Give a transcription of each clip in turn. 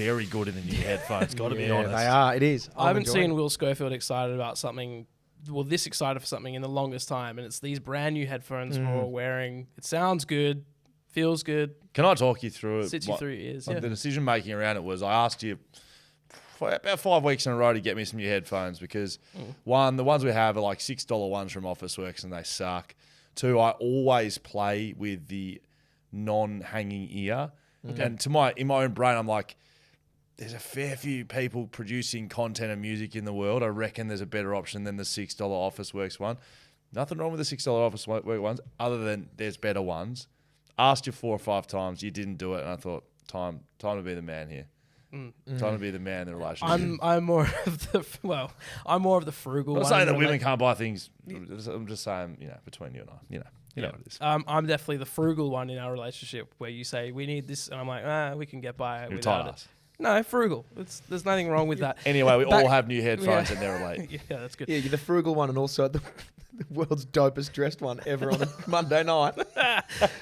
very good in the new headphones, got to be honest. They are. It is. I haven't seen Will Schofield excited about something, this excited for something in the longest time, and it's these brand new headphones we're all wearing. It sounds good, feels good. Can I talk you through it? Sits you through your ears, The decision making around it was I asked you for about 5 weeks in a row to get me some new headphones because one, the ones we have are like $6 ones from Officeworks and they suck. Two, I always play with the non-hanging ear. Okay. And in my own brain, I'm like, there's a fair few people producing content and music in the world. I reckon there's a better option than the $6 Officeworks one. Nothing wrong with the $6 Officeworks ones other than there's better ones. Asked you 4 or 5 times, you didn't do it, and I thought, time to be the man here. Time to be the man in the relationship. I'm more of the I'm more of the frugal one. I'm not saying that women can't buy things. I'm just saying, between you and I, you know what it is. I'm definitely the frugal one in our relationship where you say we need this, and I'm like, we can get by it without it. No, frugal. There's nothing wrong with that. Anyway, we all have new headphones and they're late. Yeah, that's good. Yeah, you're the frugal one and also the world's dopest dressed one ever on a Monday night.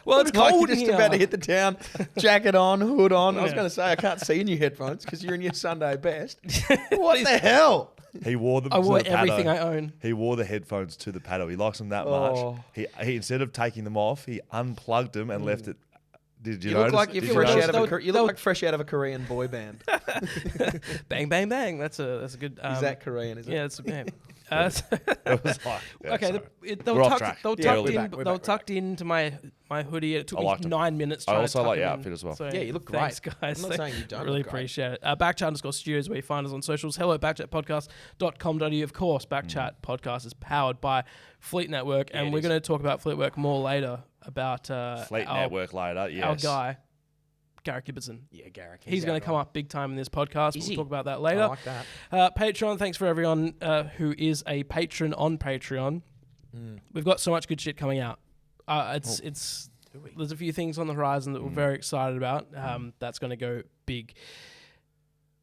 Well, it's like cold you're just here. about to hit the town, jacket on, hood on. I was going to say, I can't see your new headphones because you're in your Sunday best. What the hell? He wore them. I wore everything I own. He wore the headphones to the paddle. He likes them that much. He instead of taking them off, he unplugged them and left it. Did you notice? Look like you're fresh out of you look like fresh out of a Korean boy band. Bang, bang, bang. That's a good. Is that Korean? Is it? Yeah, it's it was like, okay. They were tucked into my hoodie. It took me 9 minutes. I also like your outfit as well. So yeah, you look great, thanks, guys. I'm not saying you don't. Really appreciate it. BackChat_studios where you find us on socials. Hello, BackChatPodcast.com.au. Of course, BackChat Podcast is powered by Fleet Network, and we're going to talk about Fleet Network more later. About Fleet Network later, yes. Our guy, Garrick Gibberson. Yeah, Garrick. He's going to come up big time in this podcast. We'll talk about that later. I like that. Patreon, thanks for everyone who is a patron on Patreon. We've got so much good shit coming out. There's a few things on the horizon that we're very excited about. That's going to go big.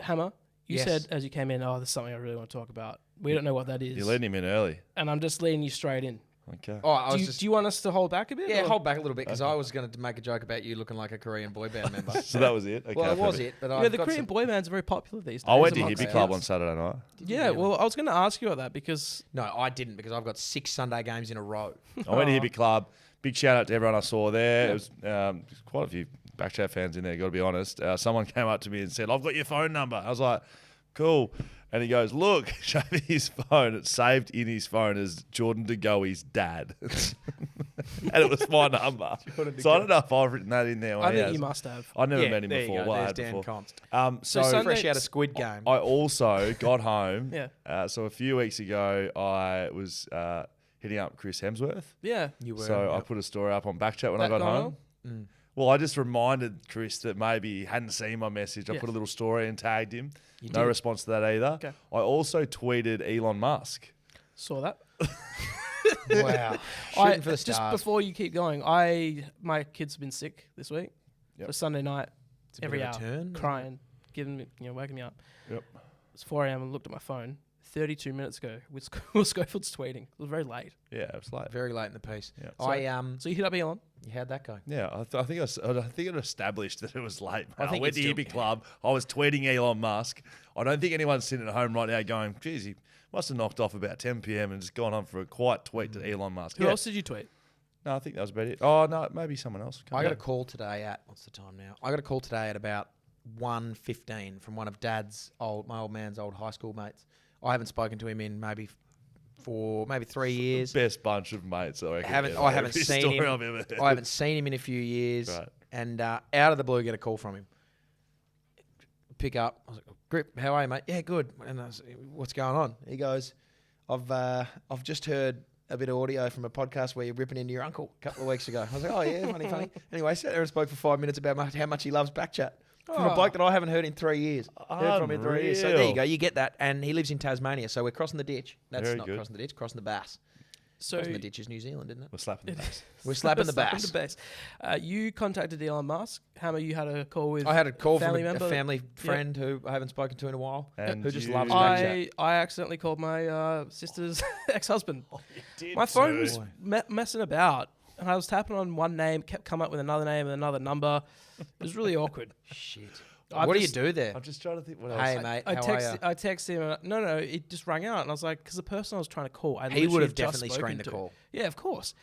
Hammer, you said as you came in, there's something I really want to talk about. We don't know what that is. You're letting him in early. And I'm just leading you straight in. Okay. Do you want us to hold back a bit? Yeah, hold back a little bit because I was going to make a joke about you looking like a Korean boy band member. So that was it? Okay, well, it was it. But the Korean boy bands are very popular these days. I went to Hippie Club on Saturday night. Yeah, well, I was going to ask you about that because... No, I didn't because I've got 6 Sunday games in a row. I went to Hippie Club. Big shout out to everyone I saw there. It was quite a few BackChat fans in there, got to be honest. Someone came up to me and said, I've got your phone number. I was like, cool. And he goes, look, show me his phone. It's saved in his phone as Jordan DeGoey's dad. And it was my number. So I don't know if I've written that in there. I think you must have. I never met him there before. You go. Well, I There's had Dan before. Const. So fresh out of Squid Game. I also got home. So a few weeks ago, I was hitting up Chris Hemsworth. Yeah. You were. So I put a story up on BackChat when I got home. Well, I just reminded Chris that maybe he hadn't seen my message. I put a little story and tagged him. No response to that either. Okay. I also tweeted Elon Musk. Saw that. Wow. Shooting for the stars. Just before you keep going, my kids have been sick this week. Yep. For Sunday night, every hour, turn. crying, waking me up. Yep. It's 4 a.m. and looked at my phone 32 minutes ago with Will Schofield's tweeting. It was very late. Yeah, it was late. Very late in the piece. Yeah. So you hit up Elon? How'd that go? Yeah, I think it established that it was late. Mate. I went to still Hippie Club. I was tweeting Elon Musk. I don't think anyone's sitting at home right now going, geez, he must have knocked off about 10 p.m. and just gone on for a quiet tweet to Elon Musk. Who else did you tweet? No, I think that was about it. Oh, no, maybe someone else. I got a call today at, what's the time now? I got a call today at about 1:15 from one of my old man's old high school mates. I haven't spoken to him in maybe 3 years. Best bunch of mates I haven't seen him. I haven't seen him in a few years. Right. And out of the blue, get a call from him. Pick up. I was like, Grip, how are you, mate? Yeah, good. And I was like, what's going on? He goes, I've just heard a bit of audio from a podcast where you're ripping into your uncle a couple of weeks ago. I was like, oh yeah, funny. Anyway, sat there and spoke for 5 minutes about how much he loves BackChat. From a bloke that I haven't heard in 3 years. Heard from him in 3 years. So there you go. You get that. And he lives in Tasmania. So we're crossing the ditch. That's Very not good. crossing the ditch, crossing the Bass. So Crossing the ditch is New Zealand, isn't it? We're slapping the bass. We're slapping the Bass. You contacted Elon Musk. Hammer, you had a call with I had a call from a member? family friend who I haven't spoken to in a while, And who just you- loves BackChat. I accidentally called my sister's ex-husband. You did My phone was Boy. messing about, and I was tapping on one name, kept coming up with another name and another number. It was really awkward. Shit. What do you do there? I'm just trying to think what else. Hey, mate, how are you? I texted him. No, it just rang out, and I was like, because the person I was trying to call, He would have definitely screened the call. Yeah, of course.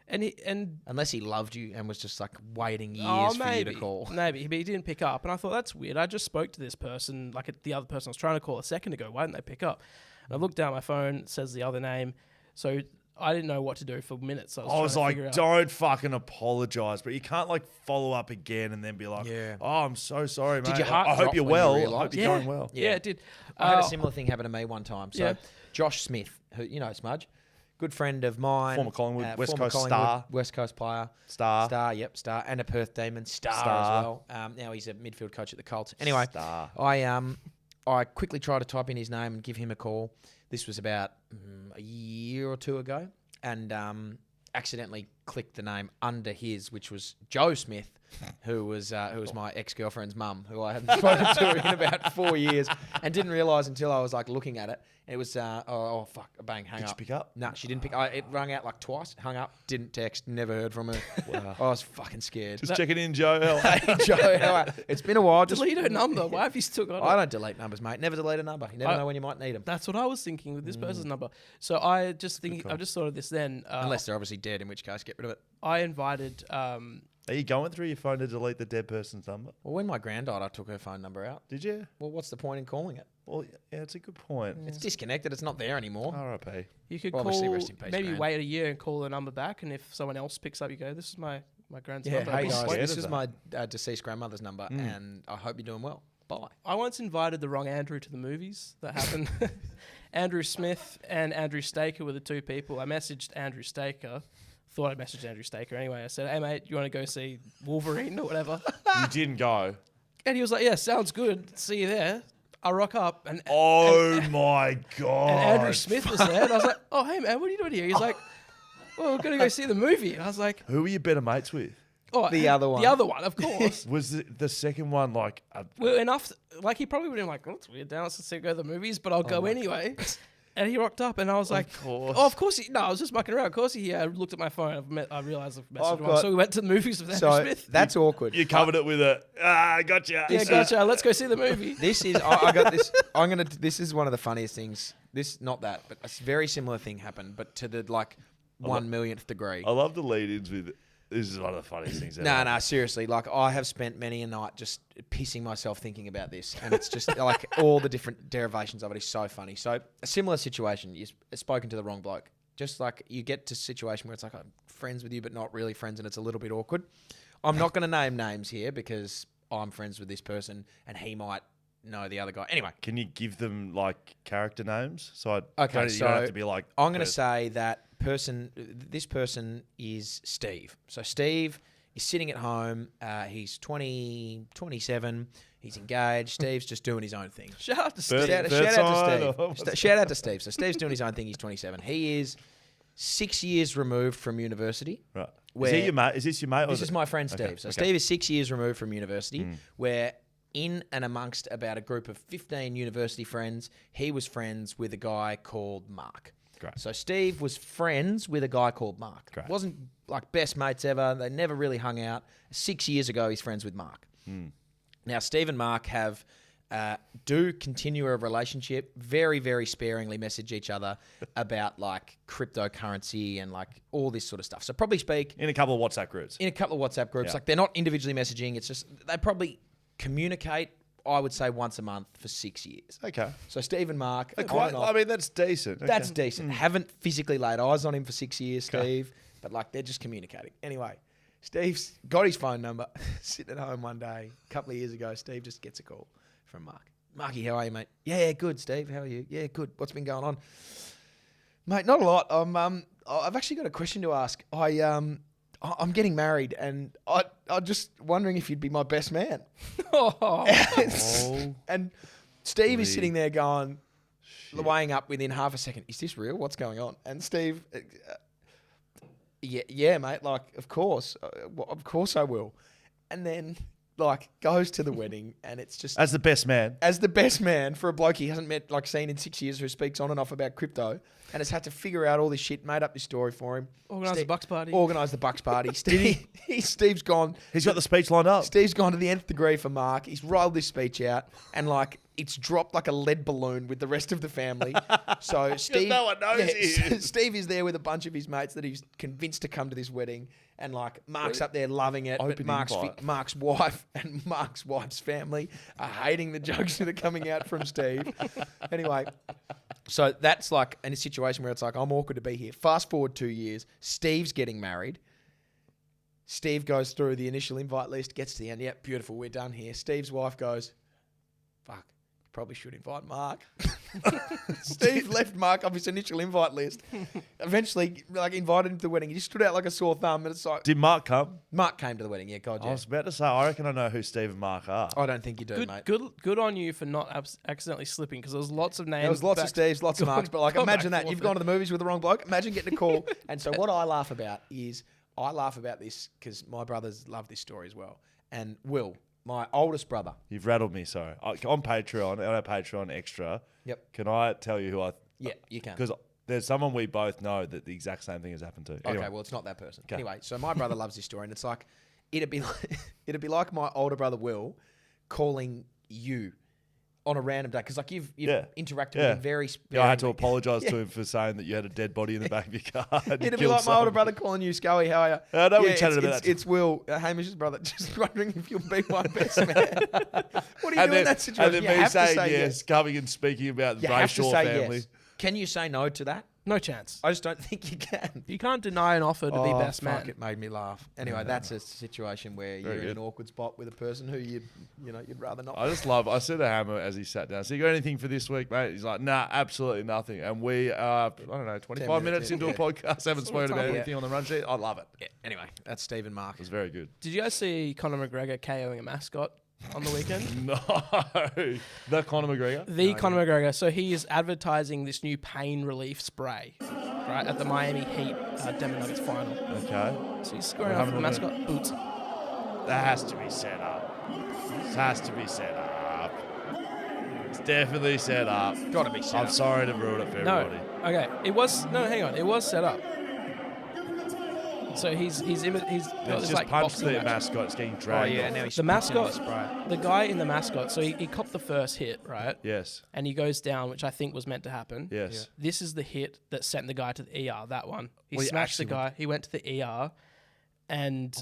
And unless he loved you and was just like waiting years for you to call. Maybe, but he didn't pick up. And I thought, that's weird. I just spoke to this person, like the other person I was trying to call a second ago. Why didn't they pick up? And I looked down at my phone, it says the other name. So I didn't know what to do for minutes. So I was like, don't fucking apologise. But you can't like follow up again and then be like, oh, I'm so sorry, mate. Did your heart I hope you're well. I hope Yeah. you're going well. Yeah, it did. I had a similar thing happen to me one time. So Josh Smith, who you know Smudge, good friend of mine. Former Collingwood, West former Coast Collingwood, star. West Coast player. Star. Star. And a Perth Demon star as well. Now he's a midfield coach at the Colts. Anyway, Star. I quickly tried to type in his name and give him a call. This was about a year or two ago. And accidentally clicked the name under his, which was Joe Smith, who was my ex-girlfriend's mum, who I hadn't spoken to in about 4 years, and didn't realise until I was like looking at it. It was fuck, bang, hang up. Did you pick up? No, she didn't pick. It rang out like twice, hung up, didn't text, never heard from her. Wow. I was fucking scared. Just checking in, Joe. Hey, Joe, how are you? It's been a while. Delete her number. Why have you still got it? I don't delete numbers, mate. Never delete a number. You never know when you might need them. That's what I was thinking with this person's number. So I just thought of this then. Unless they're obviously dead, in which case get rid of it. I invited. Are you going through your phone to delete the dead person's number? Well, when my grand died, I took her phone number out. Did you? Well, what's the point in calling it? Well, yeah, it's a good point. It's disconnected. It's not there anymore. R.I.P. You could Well, obviously, call, rest in peace, maybe Gran. wait a year and call the number back, and if someone else picks up, you go, "This is my grand's Yeah, number." hey I'm guys, scared this of is that. my deceased grandmother's number, and I hope you're doing well. Bye. I once invited the wrong Andrew to the movies. That happened. Andrew Smith and Andrew Staker were the two people. I messaged Andrew Staker. Thought I messaged Andrew Staker anyway. I said, "Hey mate, you want to go see Wolverine or whatever?" You didn't go. And he was like, "Yeah, sounds good. See you there." I rock up and My God. and Andrew Smith was there. And I was like, "Oh hey man, what are you doing here?" He's like, "Well, we're gonna go see the movie." And I was like, Who were you better mates with? "Oh, The other one. The other one, of course." Was the second one like... Well, enough. Like he probably would have been like, "Oh, it's weird. Now let's go to the movies," but I'll go anyway. And he rocked up, and I was like, course. "Oh, of course." I was just mucking around. Of course, he looked at my phone. I realized I've messaged him. So we went to the movies with Andrew Smith. That's awkward. You covered it with gotcha. Yeah, gotcha. Let's go see the movie. This is I got this. This is one of the funniest things. Not that, but a very similar thing happened, but to the 1/1,000,000th degree. I love the lead-ins with... This is one of the funniest things ever. No, seriously. Like, I have spent many a night just pissing myself thinking about this. And it's just like all the different derivations of it is so funny. So, a similar situation, you've spoken to the wrong bloke. Just like you get to a situation where it's like, I'm friends with you, but not really friends, and it's a little bit awkward. I'm not going to name names here because I'm friends with this person and he might know the other guy. Anyway. Can you give them like character names? So you don't have to be like... I'm going to say that this person is Steve. So Steve is sitting at home. He's 27. He's engaged. Steve's just doing his own thing. Shout out to Steve. Shout out to Steve. Shout out to Steve. So Steve's doing his own thing. He's 27. He is 6 years removed from university. Right. Is he your mate? Is this your mate? This is my friend Steve. So Steve is 6 years removed from university, where in and amongst about a group of 15 university friends, he was friends with a guy called Mark. Great. So Steve was friends with a guy called Mark. Great. Wasn't like best mates ever. They never really hung out. 6 years ago, he's friends with Mark. Now, Steve and Mark do continue a relationship, very, very sparingly message each other about like cryptocurrency and like all this sort of stuff. So probably speak in a couple of WhatsApp groups. Yeah. Like they're not individually messaging. It's just they probably communicate, I would say, once a month for 6 years. Okay. So Steve and Mark. I mean, that's decent. Okay. That's decent. Haven't physically laid eyes on him for 6 years, Steve, but like they're just communicating. Anyway, Steve's got his phone number. Sitting at home one day, a couple of years ago, Steve just gets a call from Mark. Marky, how are you, mate? Yeah, good, Steve. How are you? Yeah, good. What's been going on? Mate, not a lot. I've actually got a question to ask. I'm getting married, and I'm just wondering if you'd be my best man. And Steve is sitting there going, weighing up within half a second. Is this real? What's going on? And Steve, yeah, mate. Like, of course I will. And then like goes to the wedding, and it's just As the best man. as the best man for a bloke he hasn't met, like seen in 6 years, who speaks on and off about crypto, and has had to figure out all this shit, made up this story for him. Organise the Bucks party. Organise the Bucks party. Steve's gone. He's got the speech lined up. Steve's gone to the nth degree for Mark. He's rolled this speech out, and like it's dropped like a lead balloon with the rest of the family. So Steve, no one knows you. Steve is there with a bunch of his mates that he's convinced to come to this wedding, and like Mark's up there loving it, but Open Mark's wife and Mark's wife's family are hating the jokes that are coming out from Steve. Anyway, so that's like in a situation where it's like, I'm awkward to be here. Fast forward 2 years, Steve's getting married. Steve goes through the initial invite list, gets to the end. Yep, beautiful, we're done here. Steve's wife goes, fuck, probably should invite Mark. Steve left Mark off his initial invite list. Eventually, like, invited him to the wedding. He just stood out like a sore thumb, and it's like... Did Mark come? Mark came to the wedding, yeah, God, I yeah. was about to say, I reckon I know who Steve and Mark are. I don't think you do, mate. Good on you for not accidentally slipping, because there was lots of names. There was lots of Steves, lots of Marks, but like, imagine that. forth You've gone to the movies with the wrong bloke. Imagine getting a call. And so what I laugh about is, I laugh about this because my brothers love this story as well. And Will, my oldest brother. You've rattled me, sorry. On Patreon, on our Patreon Extra, Yep. can I tell you who I... Yeah, you can. Because there's someone we both know that the exact same thing has happened to. Anyway. Okay, well, it's not that person. Okay. Anyway, so my brother loves this story, and it's like, it'd be like my older brother Will calling you on a random day, because like you've interacted with him very Yeah, I had to sparingly. apologise to him for saying that you had a dead body in the back of your car. It'd be like my older brother calling you, Scully, how are you? I know we chatted about that. It's Will, Hamish's brother, just wondering if you'll be my best man. What do you do in that situation? And You then me have to saying say yes, coming and speaking about the You have to Brayshaw say family. yes. Can you say no to that? No chance. I just don't think you can. You can't deny an offer to be best fuck, man. it made me laugh. Anyway, that's a situation where you're in good. an awkward spot with a person who you'd rather not. I said to Hammer as he sat down, so you got anything for this week, mate? He's like, nah, absolutely nothing. And we are, I don't know, 25 minutes into a podcast, haven't spoken about anything on the run sheet. I love it. Yeah. Anyway, that's Steve and Mark. It was very good. Did you guys see Conor McGregor KOing a mascot on the weekend? No. The Conor McGregor? Conor McGregor. So he is advertising this new pain relief spray, right, at the Miami Heat Denver Nuggets final. Okay. So he's squaring off with the mascot boots. That has to be set up. This has to be set up. It's definitely set up. Got to be set I'm up. sorry to ruin it for everybody. Okay. Hang on. It was set up. So he's got Let's this just like punch boxing the match. mascot. It's getting Oh dragged yeah, off. now he's The mascot, spray. the guy in the mascot. So he copped the first hit, right? Yes. And he goes down, which I think was meant to happen. Yes. This is the hit that sent the guy to the ER. That one. He Well, he smashed the actually guy. He went to the ER, and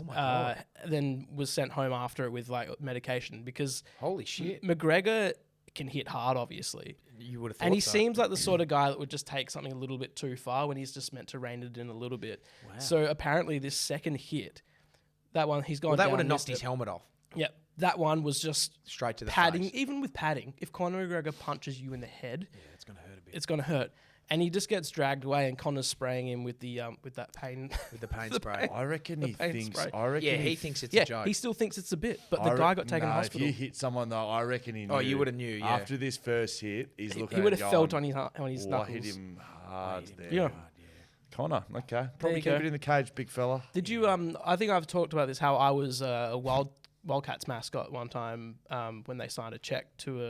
then was sent home after it with like medication because Holy shit. McGregor can hit hard, obviously. You would have thought And he so. seems like the sort of guy that would just take something a little bit too far when he's just meant to rein it in a little bit. Wow. So apparently this second hit, that one, he's gone Well, that down, would have knocked missed his it. helmet off. Yep. That one was just Straight to the padding, face. even with padding. If Conor McGregor punches you in the head, Yeah, it's going to hurt a bit. it's going to hurt. And he just gets dragged away, and Conor's spraying him with the with that pain. With the pain spray. I reckon he pain thinks. spray. I reckon Yeah, he thinks it's yeah, a joke. he still thinks it's a bit, but the guy got taken to If hospital. you hit someone though, I reckon he knew. Oh, you would have knew, yeah. After this first hit, he's looking. He would have at it felt going, on his "Oh, I knuckles. hit him hard there. Yeah. Connor. Okay. Probably you keep go. it in the cage, big fella. Did you? I think I've talked about this. How I was a Wildcats mascot one time when they signed a check to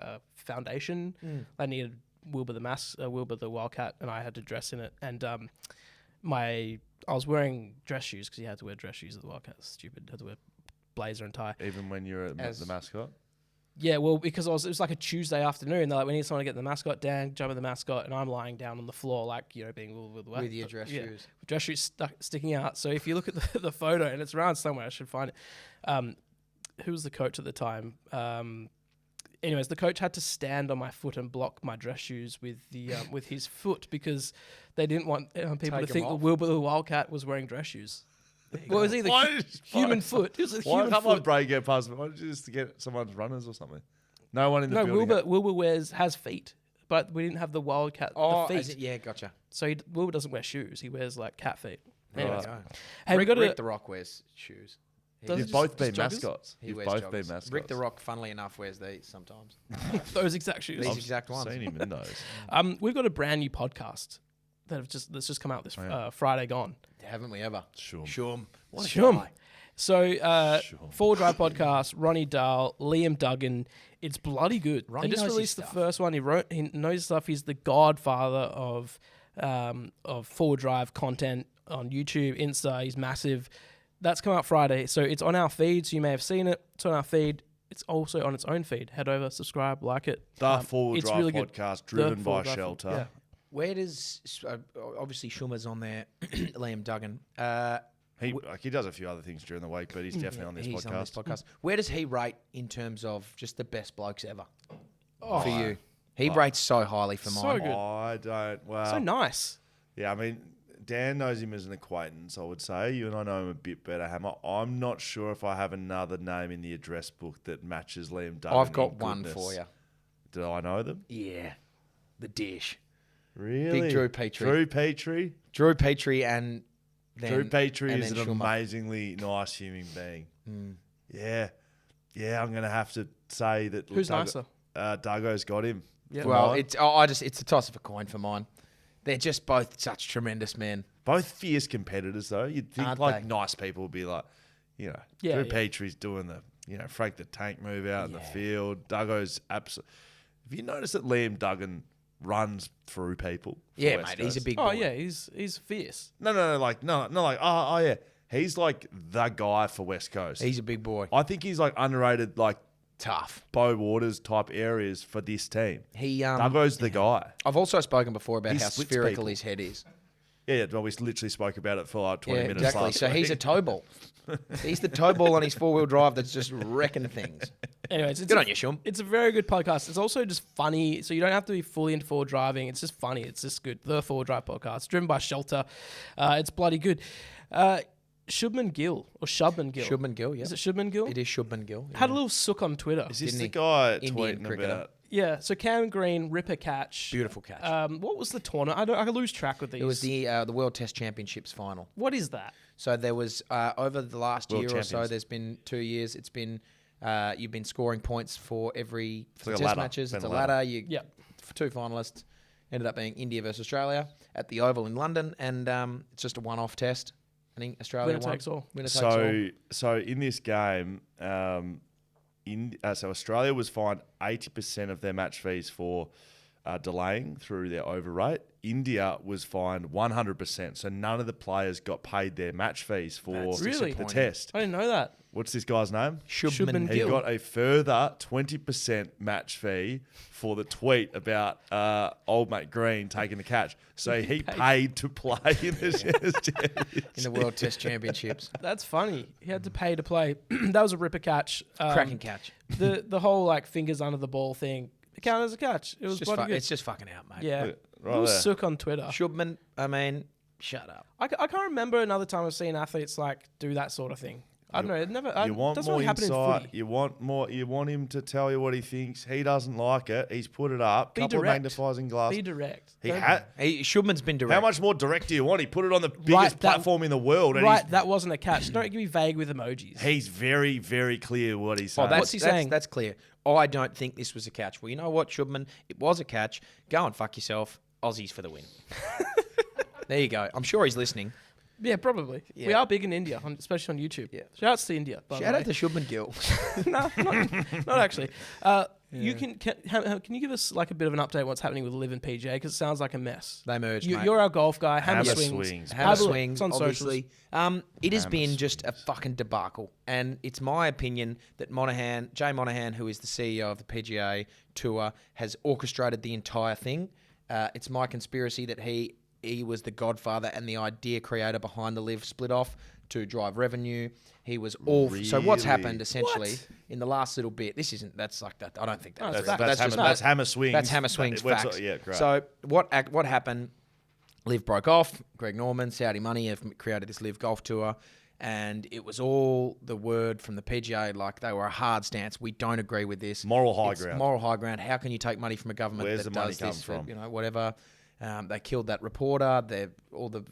a foundation. They needed Wilbur the Wildcat, and I had to dress in it. And I was wearing dress shoes because you had to wear dress shoes at the Wildcats. Stupid. Had to wear blazer and tie. Even when you're at the mascot. Yeah, well, because it was like a Tuesday afternoon. They're like, we need someone to get the mascot down, jump at the mascot, and I'm lying down on the floor, like, being With your dress shoes. Dress shoes sticking out. So if you look at the photo, and it's around somewhere, I should find it. Who was the coach at the time? Anyways, the coach had to stand on my foot and block my dress shoes with the with his foot because they didn't want people Take to 'em think that off. Wilbur the Wildcat was wearing dress shoes. Well, it was either Why- human foot. It was a Why human can't my foot. brain get past me? Why don't you just get someone's runners or something? No one in the building. Wilbur has feet, but we didn't have the Wildcat Oh, the as feet. it, yeah, gotcha. So Wilbur doesn't wear shoes. He wears like cat feet. There Anyways. we go. Hey, we got Rick to. the Rock wears shoes. Does You've it both been just joggers? mascots. He You've wears both joggers. been mascots. Rick the Rock, funnily enough, wears these sometimes. Those exact shoes. These exact ones. Seen him in those. We've got a brand new podcast that's just come out this Friday gone. Haven't we ever? Sure. Shum. What a Shum. guy. So, Sure. Four Drive Podcast, Ronnie Dahl, Liam Duggan. It's bloody good. Ronnie they just knows his released the stuff. first one. He knows his stuff. He's the godfather of Four Drive content on YouTube, Insta. He's massive. That's come out Friday. So it's on our feed. So you may have seen it. It's on our feed. It's also on its own feed. Head over, subscribe, like it. The Forward it's Drive really good. podcast The driven by Forward Drive- Shelter. yeah. Where does obviously Schumer's on there, Liam Duggan. He does a few other things during the week, but he's definitely on this He's podcast. on this podcast. Where does he rate in terms of just the best blokes ever Oh, for you? He rates so highly for So mine. good. I don't. Well, so nice. yeah, I mean, Dan knows him as an acquaintance, I would say. You and I know him a bit better, Hammer. I'm not sure if I have another name in the address book that matches Liam Duggan. I've got in one goodness. for you. Do I know them? Yeah, the dish. Really? Big Drew Petrie. Drew Petrie? Drew Petrie and then, Drew Petrie and is an then Schumer. amazingly nice human being. Yeah. Yeah, I'm going to have to say that. Who's nicer? Duggo's got him. Yeah. for Well, mine. it's a toss of a coin for mine. They're just both such tremendous men. Both fierce competitors, though. You'd think Aren't like they? nice people would be like, Yeah, Drew yeah. Petrie's doing the, Frank the Tank move out in the field. Duggo's absolutely. Have you noticed that Liam Duggan runs through people? for Yeah, West mate, he's a Coast? big Oh boy. yeah, he's fierce. No, oh yeah. He's like the guy for West Coast. He's a big boy. I think he's like underrated, like Tough. Bow Waters type areas for this team. He Duggo's the guy. I've also spoken before about He how splits spherical people. his head is. Yeah, well, we literally spoke about it for like 20 Yeah, minutes exactly. last So week. he's a tow ball. He's the tow ball on his four-wheel drive that's just wrecking things. Anyways, it's Good a, on you, Shum. It's a very good podcast. It's also just funny, so you don't have to be fully into forward driving. It's just funny. It's just good. The Forward Drive Podcast, driven by Shelter. It's bloody good. Shubman Gill or Shubman Gill. Shubman Gill, yeah. Is it Shubman Gill? It is Shubman Gill. Yeah. Had a little sook on Twitter. Is this Didn't the he? guy Indian tweeting cricketer. about? Yeah. So Cam Green, Ripper catch. Beautiful catch. What was the tournament? I lose track with these. It was the World Test Championships final. What is that? So there was over the last World year or so. champions. There's been 2 years. It's been you've been scoring points for every like a test ladder. matches. Been It's a a ladder. ladder. You Yeah. for two finalists ended up being India versus Australia at the Oval in London, and it's just a one-off test. I think Australia Winner won. takes all. Winner takes all. So in this game, so Australia was fined 80% of their match fees for delaying through their overrate. India was fined 100%. So none of the players got paid their match fees for That's Really? the disappointing. test. I didn't know that. What's this guy's name? Shubman He Gill. got a further 20% match fee for the tweet about old mate Green taking the catch. So he paid to play in the in the World Test Championships. That's funny. He had to pay to play. That was a Ripper catch. Cracking catch. The whole like fingers under the ball thing. It counted as a catch. It was bloody good. It's just fucking out, mate. Yeah. Right Little there. sook on Twitter. Shubman, I mean, shut up. I can't remember another time I've seen athletes like do that sort of thing. I don't know. It never. You want doesn't more really happen in insight. footy. You want more. You want him to tell you what he thinks. He doesn't like it. He's put it up. Be Couple direct. of magnifying glass. Be direct. He Don't- had. Shubman's been direct. How much more direct do you want? He put it on the biggest Right, that- platform in the world, and Right, that wasn't a catch. Don't be vague with emojis. he's very, very clear what he's Oh, saying. What's he saying? That's clear. I don't think this was a catch. Well, you know what, Shubman? It was a catch. Go and fuck yourself. Aussies for the win. There you go. I'm sure he's listening. Yeah, probably. We Yeah. are big in India, especially on YouTube. Yeah. Shouts to India. By Shout the out to Shubman Gill. no, not actually. You can you give us like a bit of an update on what's happening with Live and PGA because it sounds like a mess. They merged, You, mate. you're our golf guy. Hammer Hammer swings. swings. Hammer Have a look. swings, It's on obviously. It has Hammer been just a fucking debacle. And it's my opinion that Jay Monahan, who is the CEO of the PGA Tour, has orchestrated the entire thing. It's my conspiracy that he was the godfather and the idea creator behind the Live split off to drive revenue. He was all... So what's Really? happened, essentially, in the last little bit... That's like that. I don't think Oh, that's... That's Hammer swings. That's Hammer swings That's- facts. Yeah, great. So what happened? Live broke off. Greg Norman, Saudi Money have created this Live Golf Tour, and it was all the word from the PGA. Like they were a hard stance. We don't agree with this. Moral high It's ground. Moral high ground. How can you take money from a government Where's that the money does come this? from? Whatever. They killed that reporter. All the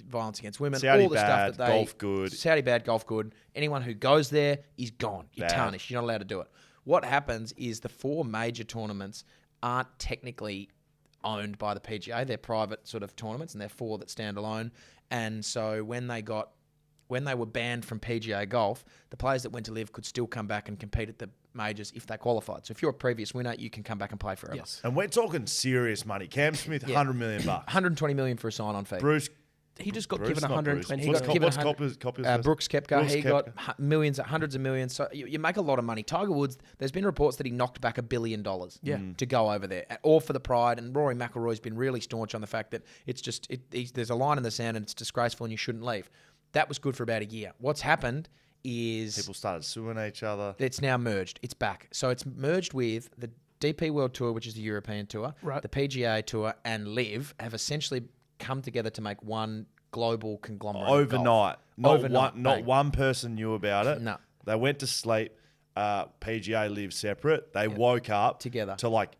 violence against women. Saudi all the bad, stuff that they golf good. Saudi bad, golf good. Anyone who goes there is gone. You're Bad. tarnished. You're not allowed to do it. What happens is the 4 major tournaments aren't technically owned by the PGA. They're private sort of tournaments, and they're 4 that stand alone. And so when they got when they were banned from PGA golf, the players that went to live could still come back and compete at the majors if they qualified. So if you're a previous winner, you can come back and play forever. Yes. And we're talking serious money. Cam Smith, $100 million. 120 million for a sign-on fee. Bruce. He just got Bruce, given not 120. Bruce. He got given What's Copper's Brooks Koepka, Brooks he Koepka. got millions, hundreds of millions. So you make a lot of money. Tiger Woods, there's been reports that he knocked back $1 billion to go over there, all for the pride. And Rory McIlroy's been really staunch on the fact that it's just there's a line in the sand and it's disgraceful and you shouldn't leave. That was good for about a year. What's happened is People started suing each other. it's now merged. It's back. So it's merged with the DP World Tour, which is the European Tour, Right. the PGA Tour, and LIV have essentially come together to make one global conglomerate. of golf. Overnight. Not bang. one person knew about it. No. They went to sleep. PGA live separate. They woke up Together. to like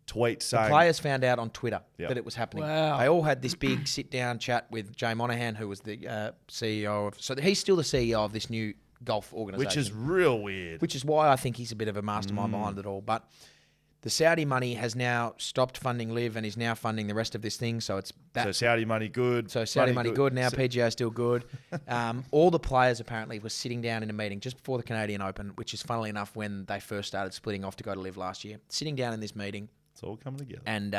tweet saying Players found out on Twitter Yep. that it was happening. Wow. They all had this big sit-down chat with Jay Monahan, who was the CEO of... So he's still the CEO of this new golf organisation. which is real weird. Which is why I think he's a bit of a mastermind behind it all. But the Saudi money has now stopped funding LIV and is now funding the rest of this thing. So it's that. So Saudi money good. So Saudi money good. Now PGA still good. All the players apparently were sitting down in a meeting just before the Canadian Open, which is funnily enough when they first started splitting off to go to LIV last year. Sitting down in this meeting, It's all coming together. and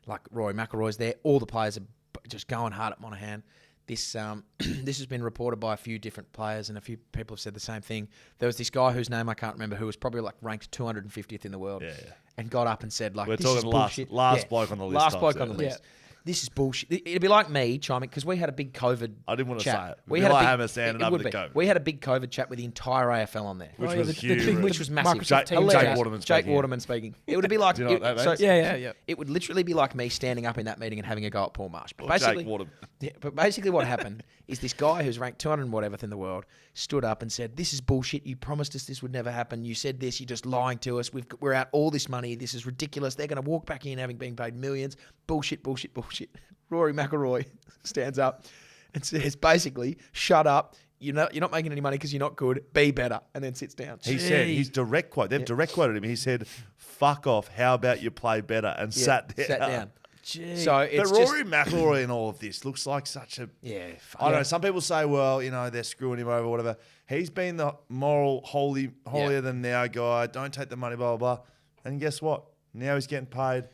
like Rory McIlroy's there. All the players are just going hard at Monahan. This this has been reported by a few different players, and a few people have said the same thing. There was this guy whose name I can't remember, who was probably like ranked 250th in the world, Yeah. and got up and said like, We're "This talking is last bullshit." bloke on the list. Last type bloke on the stuff. list. This is bullshit. It'd be like me chiming because we had a big COVID. I didn't want to chat. say it. We It'd had be a like big, Hammer standing it up would at the be. COVID. We had a big COVID chat with the entire AFL on there, Which Oh, yeah, was the huge. big- which was massive. Microsoft Teams Jake chat. Waterman Jake speaking. Waterman speaking. It would be like Do you know what that so, means? Yeah. it would literally be like me standing up in that meeting and having a go at Paul Marsh. But Or basically, Jake Waterman. yeah, but basically what happened is this guy who's ranked 200 and whatever in the world stood up and said, "This is bullshit. You promised us this would never happen. You said this. You're just lying to us. We're out all this money. This is ridiculous. They're going to walk back in having been paid millions. Bullshit, bullshit, bullshit." Rory McIlroy stands up and says, basically, "Shut up. You're not making any money because you're not good. Be better," and then sits down. He said, his direct quote, they've direct quoted him. He said, "Fuck off. How about you play better?" And sat down. Gee. So it's But just Rory McIlroy in all of this looks like such a... yeah. I don't know. Some people say, well, they're screwing him over, whatever. He's been the moral, holier than thou guy. Don't take the money, blah, blah, blah. And guess what? Now he's getting paid.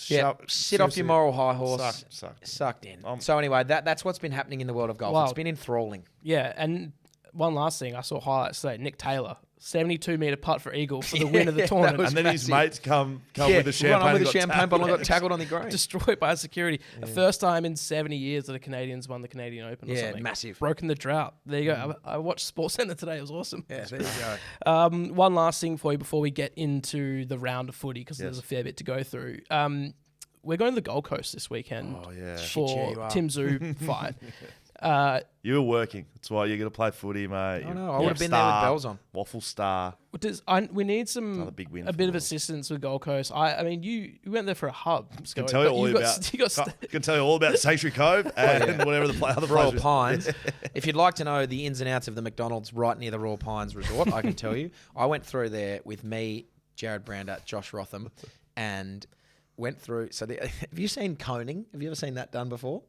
Yeah, sit off your moral high horse. Sucked. Sucked in. So anyway, that's what's been happening in the world of golf. Wow. It's been enthralling. Yeah, and one last thing, I saw highlights today. Nick Taylor, 72-meter putt for eagle for the win of the that tournament. was And then his massive. mates come Yeah, with the champagne. run on with and the got champagne bottle and got tackled. tackled on the green. Destroyed by security. The first time in 70 years that the Canadians won the Canadian Open or Yeah, something. massive. Broken the drought. There you go. I watched SportsCenter today. It was awesome. Yeah, there you go. One last thing for you before we get into the round of footy, because there's a fair bit to go through. We're going to the Gold Coast this weekend Oh, yeah. for Shit, yeah, you are. Tim Zoo fight. You were working. That's why you're going to play footy, mate. I know. I would have been there with bells on. Waffle Star. We need Another big win a for bit of us. assistance with Gold Coast. I mean, you went there for a hub. Can Scott, tell you but all you got- about. you got Can tell you all about Sanctuary Cove and whatever the other Royal places. Pines. If you'd like to know the ins and outs of the McDonald's right near the Royal Pines Resort, I can tell you. I went through there with me, Jared Brander, Josh Rotham, and went through. So have you seen coning? Have you ever seen that done before?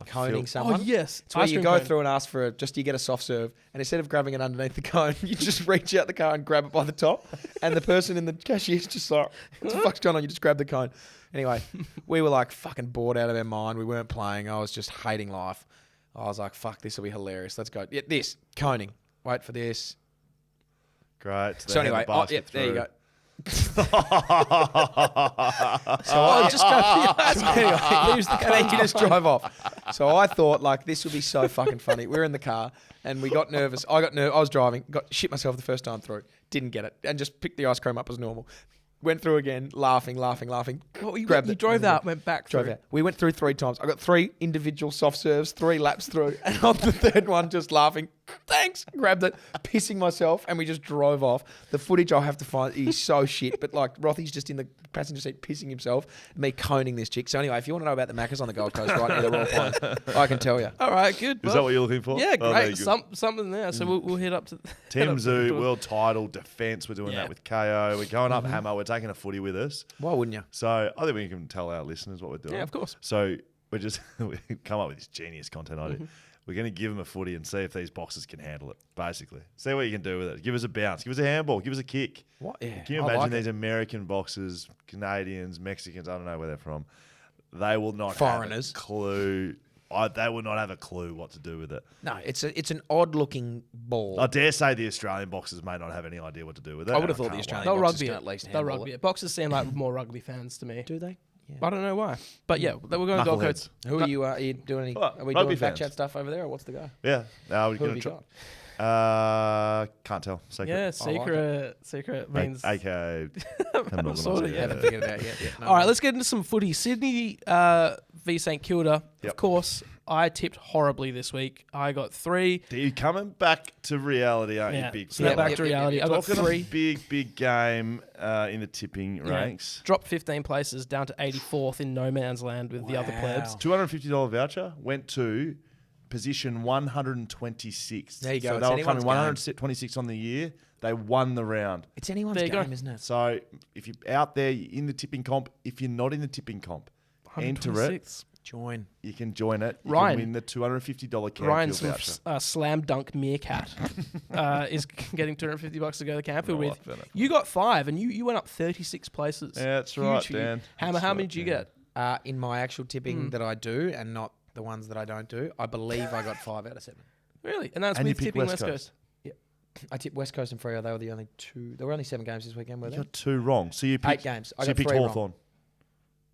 Coning someone. Oh, yes. It's where Ice you cream go cone. through and ask for you get a soft serve, and instead of grabbing it underneath the cone, you just reach out the car and grab it by the top, and the person in the cashier's just like, "What the fuck's going on?" You just grab the cone. Anyway, we were like fucking bored out of our mind. We weren't playing. I was just hating life. I was like, fuck, this will be hilarious. Let's go. Yeah, this coning. Wait for this. Great. So anyway, there you go. So Oh, just go. Leaves the car and you just drive off. So I thought like this would be so fucking funny. We're in the car and we got nervous. I was driving, got shit myself the first time through. Didn't get it, and just picked the ice cream up as normal. Went through again, laughing. Oh, you Grabbed it. drove out, went back Drove through. out. We went through 3 times. I got 3 individual soft serves, 3 laps through, and on the third one, just laughing. Thanks. Grabbed it, pissing myself, and we just drove off. The footage I have to find is so shit, but like Rothy's just in the passenger seat pissing himself, me coning this chick. So anyway, if you want to know about the Macca's on the Gold Coast right near the Royal Pines, I can tell you. All right, good. Is that what you're looking for? Yeah, Oh, there great. you go. Something there. So we'll head up to Tim Zoo, world title, defence. We're doing Yeah. that with KO. We're going up Hammer. We're taking a footy with us. Why wouldn't you? So I think we can tell our listeners what we're doing. Yeah, of course. So we come up with this genius content idea. We're going to give them a footy and see if these boxes can handle it, basically. See what you can do with it. Give us a bounce. Give us a handball. Give us a kick. What? Yeah. Can you imagine these American boxers, Canadians, Mexicans, I don't know where they're from. They will not Foreigners. have a clue. They will not have a clue what to do with it. No, it's an odd-looking ball. I dare say the Australian boxers may not have any idea what to do with it. I would have thought the Can't Australian They'll boxers rugby can it. at least They'll handle rugby it. it. Boxers seem like more rugby fans to me. Do they? Yeah. I don't know why. But yeah, we're going to Gold Coast. Who are you? Are you doing any? Well, Are we rugby doing fans. BackChat stuff over there, or what's the go? Yeah. No, we're Who have going you to got? try. Can't tell. Secret. Yeah, like secret means. AKA. Sort of, yeah. Haven't figured it out yet. No, All right, let's get into some footy. Sydney v St Kilda. Yep. Of course, I tipped horribly this week. I got 3. You're coming back to reality, aren't Yeah, you, big snap fella? back to reality. I got Talking 3. a big game in the tipping ranks. Dropped 15 places down to 84th in no man's land with the other plebs. $250 voucher went to position 126. There you go. So It's they were anyone's coming 126 on the year. They won the round. It's anyone's There you game, go. isn't it? So if you're out there you're in the tipping comp, if you're not in the tipping comp, enter it. 126. Join. You can join it. You Ryan. can win the $250 Ryan's Campfield voucher. slam dunk meerkat is getting $250 to go to Campfield I with. like that. You got 5 and you went up 36 places. Yeah, that's Huge right, for you. Dan. Hammer, That's how right, many did you Dan. get? In my actual tipping that I do, and not the ones that I don't do, I believe I got 5 out of 7. Really? And that's And you with picked tipping West West Coast. Coast. I tipped West Coast and Freo. They were the only 2. There were only 7 games this weekend, were You there? got 2 wrong. So you 8 picked, games. so I you got picked 3 Hawthorn,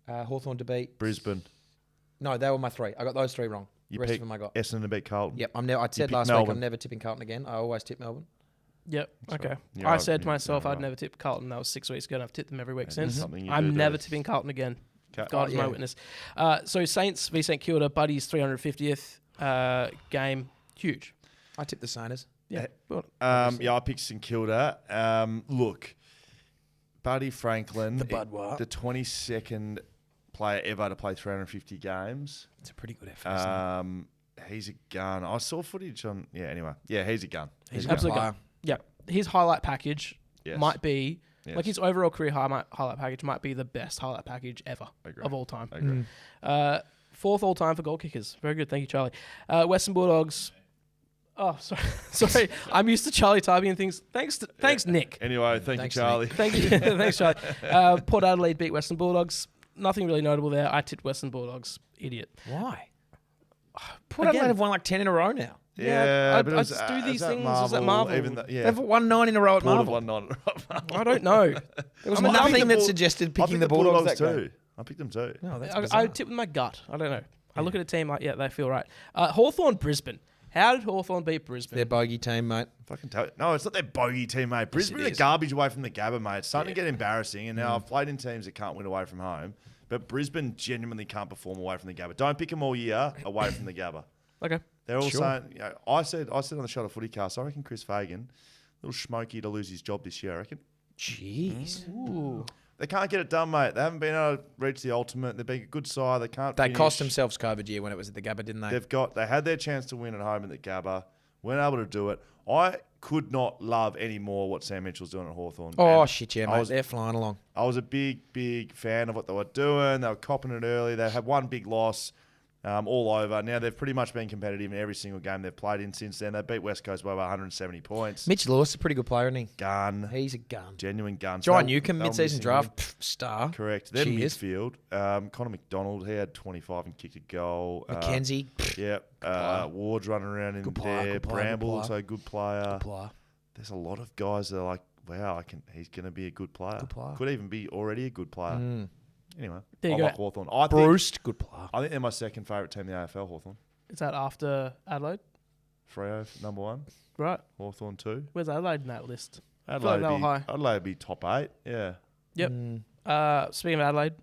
wrong. Hawthorn to beat. Brisbane. No, they were my 3. I got those 3 wrong. You The rest of picked them I got. Essendon to beat Carlton. Yep. I said picked last week Melbourne. I'm never tipping Carlton again. I always tip Melbourne. Yep. That's Okay. right. You're I right. said to You're myself right. I'd never tip Carlton. That was 6 weeks ago and I've tipped them every week That's since. something you I'm do never do. tipping Carlton again. Okay. God is my yeah. witness. So Saints v St Kilda, Buddy's 350th game. Huge. I tipped the Saints. Yeah. Well, Yeah, I picked St Kilda. Look, Buddy Franklin, The Budwa. the 22nd player ever to play 350 games. It's a pretty good effort. Isn't it? He's a gun. I saw footage on. Yeah, anyway. Yeah, he's a gun. He's a gun. good Absolutely. player. yeah. His highlight package Yes. might be Yes. like his overall career highlight package might be the best highlight package ever Agree. of all time. I agree. 4th all time for goal kickers. Very good. Thank you, Charlie. Western Bulldogs. Oh, sorry. Sorry. I'm used to Charlie typing things. Thanks, Nick. Anyway, thank Thanks, you, Charlie. Thank you. Thanks, Charlie. Port Adelaide beat Western Bulldogs. Nothing really notable there. I tipped Western Bulldogs. Idiot. Why? Port Again- Adelaide have won like 10 in a row now. Yeah, but I it was, just do these is that things. Is that Marvel? Even yeah. They've won 9 in a row at Port have Marvel. won 9 in a row. I don't know. There was I mean, I nothing think the that Bull- suggested I picking think the Bulldogs that too. game. I picked them too. No, that's I bizarre. tipped with my gut. I don't know. I look at a team like, yeah, they feel right. Hawthorn, Brisbane. How did Hawthorn beat Brisbane? Their bogey team, mate. Fucking tell you. No, it's not their bogey team, mate. Brisbane it are is. garbage away from the Gabba, mate. It's starting to get embarrassing. And now I've played in teams that can't win away from home. But Brisbane genuinely can't perform away from the Gabba. Don't pick them all year away from the Gabba. Okay. They're all Sure. saying, you know, I said on the Shot of Footy cast, I reckon Chris Fagan, little smoky to lose his job this year, I reckon. Jeez. Ooh. They can't get it done, mate. They haven't been able to reach the ultimate. They've been a good side. They can't They finish. cost themselves COVID year when it was at the Gabba, didn't they? They had their chance to win at home at the Gabba, weren't able to do it. I could not love any more what Sam Mitchell's doing at Hawthorn. Oh, shit, yeah, mate. was- They're flying along. I was a big fan of what they were doing. They were copping it early. They had one big loss all over. Now they've pretty much been competitive in every single game they've played in since then. They beat West Coast by over 170 points. Mitch Lewis is a pretty good player, isn't he? Gun. He's a gun. Genuine gun. John They- Newcomb, they were mid-season missing draft, him. star. Correct. Then Cheers. midfield. Connor McDonald, he had 25 and kicked a goal. Mackenzie, Yeah. Ward's running around in Good player, there. good player, good Bramble, player. also a good player. player. There's a lot of guys that are like, wow, he's going to be a good player. Good player. Could even be already a good player. Anyway, There you I go. like Hawthorn. Bruce, good player. I think they're my second favourite team in the AFL, Hawthorn. Is that after Adelaide? Freo, number 1. Right. Hawthorn, 2. Where's Adelaide in that list? Adelaide they were high. would be top 8, yeah. Yep. Mm. Speaking of Adelaide,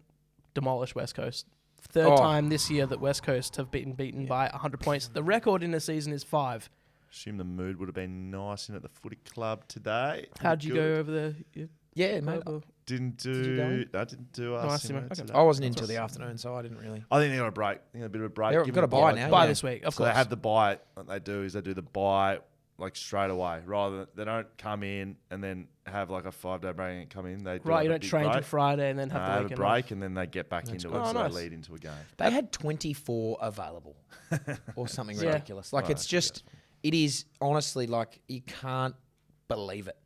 demolished West Coast. Third Oh. time this year that West Coast have beaten by 100 points. The record in the season is 5. Assume the mood would have been nice in at the footy club today. How'd you Good. go over there? Yeah, mate. Didn't you go do. in? I didn't do I us. see, mate. Okay. I wasn't in until the afternoon, so I didn't really. I think they got a break. I think a bit of a break. They've Give got them a bye break. now. Bye yeah. this week, of So course. they have the bye. What they do is they do the bye like straight away, rather than they don't come in and then have like a 5-day break and come in. They do Right, like you a don't big train till break, Friday and then have the have a weekend break, off. and then they get back into it, cool. so Oh, they nice. lead into a game. They had 24 available or something Yeah. ridiculous. Like, Oh, it's just, it is honestly like you can't believe it.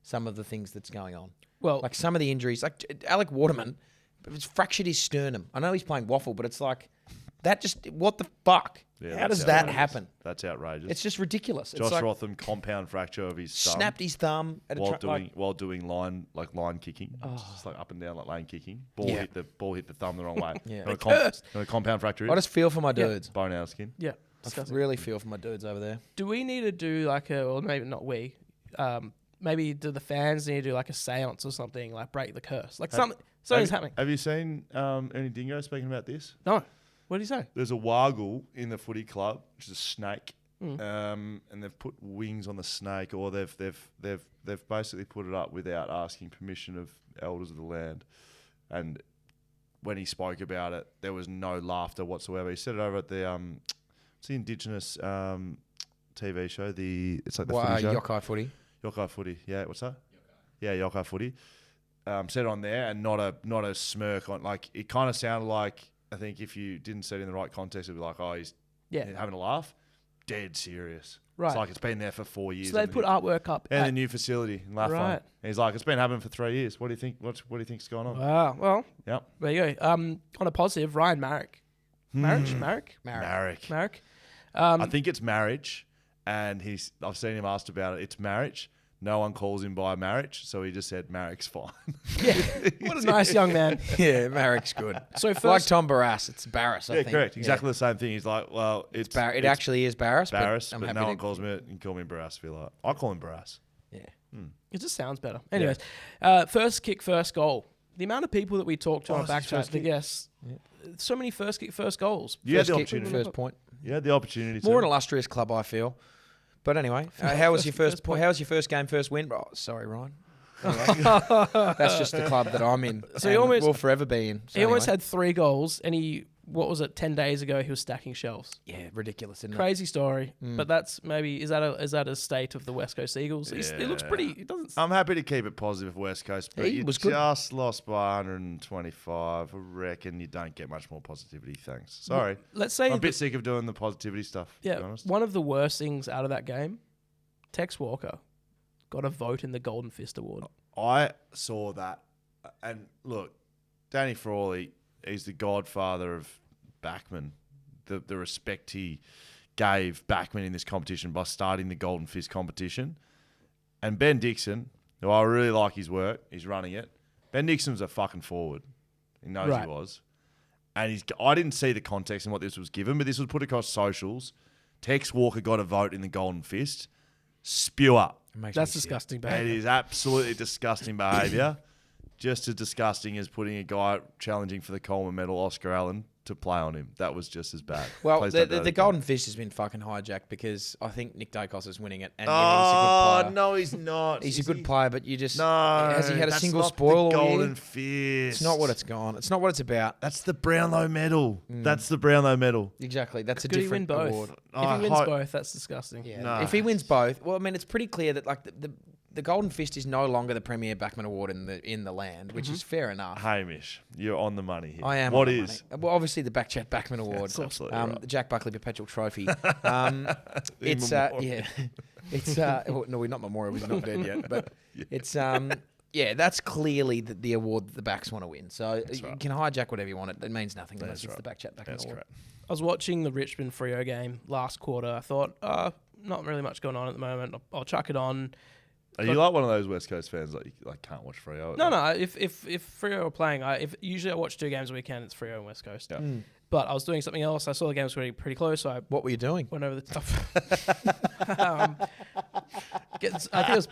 Some of the things that's going on. Well, Like some of the injuries, like Alec Waterman, it's fractured his sternum. I know he's playing waffle, but it's like, that just, what the fuck? Yeah, How that's does that outrageous. happen? That's outrageous. It's just ridiculous. Josh it's like Rotham compound fracture of his thumb snapped his thumb at a while doing line kicking, just like up and down like lane kicking. Ball Yeah. hit the thumb the wrong way. Yeah. Got a compound fracture. I just feel for my dudes. Bone out of skin. yeah. I Disgusting. really feel for my dudes over there. Do we need to do like a, or maybe not we, maybe do the fans need to do like a seance or something, like break the curse? Like something's happening. Have you seen Ernie Dingo speaking about this? No. What did he say? There's a waggle in the footy club, which is a snake, Mm. and they've put wings on the snake, or they've basically put it up without asking permission of elders of the land. And when he spoke about it, there was no laughter whatsoever. He said it over at the it's the Indigenous TV show. It's like the footy show. Yokai footy. Yokai footy. Yeah, what's that? Yeah, Yokai footy. Said it on there, and not a smirk on. Like, it kind of sounded like, I think if you didn't say it in the right context, it'd be like, oh, he's having a laugh. Dead serious. Right. It's like it's been there for 4 years. So they put artwork up. and the at- new facility in Latham. Right. And he's like, it's been happening for 3 years. What do you think? What do you think's going on? Wow. Well, Yep. there you go. On a positive, Ryan Marrick. Marrick? Marrick. Um, I think it's marriage, and I've seen him asked about it. It's marriage. No one calls him by marriage, so he just said Marrick's fine. yeah. What a nice young man. Yeah, Marrick's good. So first, Like Tom Barras, it's Barras, I Yeah, think. correct. Exactly the same thing. He's like, well, it's It actually is Barras, Barras, I'm but happy no to one calls me it. You can call me Barras if you like. I call him Barras. Yeah. it just sounds better. Anyways, first kick, first goal. The amount of people that we talk to on it's his BackChat, first the kick. guests, so many first kick, first goals. You had First the kick, opportunity. first point. You had the opportunity More an to. illustrious club, I feel. But anyway, how was your first point? How was your first game, first win? Oh, sorry, Ryan. Anyway, that's just the club that I'm in. So he and almost- will forever be in. So He almost anyway. had 3 goals, and 10 days ago, he was stacking shelves. Yeah, ridiculous, isn't it? Crazy story, but that's maybe is that a state of the West Coast Eagles? It looks pretty. It doesn't. I'm happy to keep it positive, West Coast, but He you was good. just lost by 125. I reckon you don't get much more positivity. Thanks. Sorry. Let's say I'm a bit sick of doing the positivity stuff, to be yeah. honest. One of the worst things out of that game, Tex Walker got a vote in the Golden Fist Award. I saw that. And look, Danny Frawley, he's the godfather of Backman. The respect he gave Backman in this competition by starting the Golden Fist competition. And Ben Dixon, who I really like his work, he's running it. Ben Dixon's a fucking forward. He knows Right. he was. And I didn't see the context in what this was given, but this was put across socials. Tex Walker got a vote in the Golden Fist. Spew up. It makes That's me sick. disgusting, It behaviour. is absolutely disgusting behaviour. Just as disgusting as putting a guy challenging for the Coleman medal, Oscar Allen, to play on him. That was just as bad. Well, Please the don't do that again. Golden Fist has been fucking hijacked because I think Nick Dacos is winning it. And Oh, he's a good player. no, he's not. He's a Is good he? player, but you just... No. Has he had a that's single not spoil the all year? Golden Fist. It's not what it's gone. It's not what it's about. That's the Brownlow medal. That's the Brownlow medal. Exactly. That's a Could he win different both? award. I If he wins hope- both, that's disgusting. Yeah. No. If he wins both, well, I mean, it's pretty clear that like the Golden Fist is no longer the premier Backman Award in the land, which is fair enough. Hamish, you're on the money here. I am. What on the is? money. Well, obviously the BackChat Backman Award. That's absolutely right. The Jack Buckley Perpetual Trophy. It's Memorial. yeah. It's well, no, we're not memorial. He's not dead yet, but it's yeah. That's clearly the award that the Backs want to win. So you right. can hijack whatever you want. It means nothing unless That's it's the BackChat Backman That's Award. correct. I was watching the Richmond Freo game last quarter. I thought, not really much going on at the moment. I'll chuck it on. Are you like one of those West Coast fans that you can't watch Freo? No. If Freo are playing, usually I watch 2 games a weekend. It's Freo and West Coast. Yeah. But I was doing something else. I saw the games were pretty close, so I What were you doing? went over the top. I think I was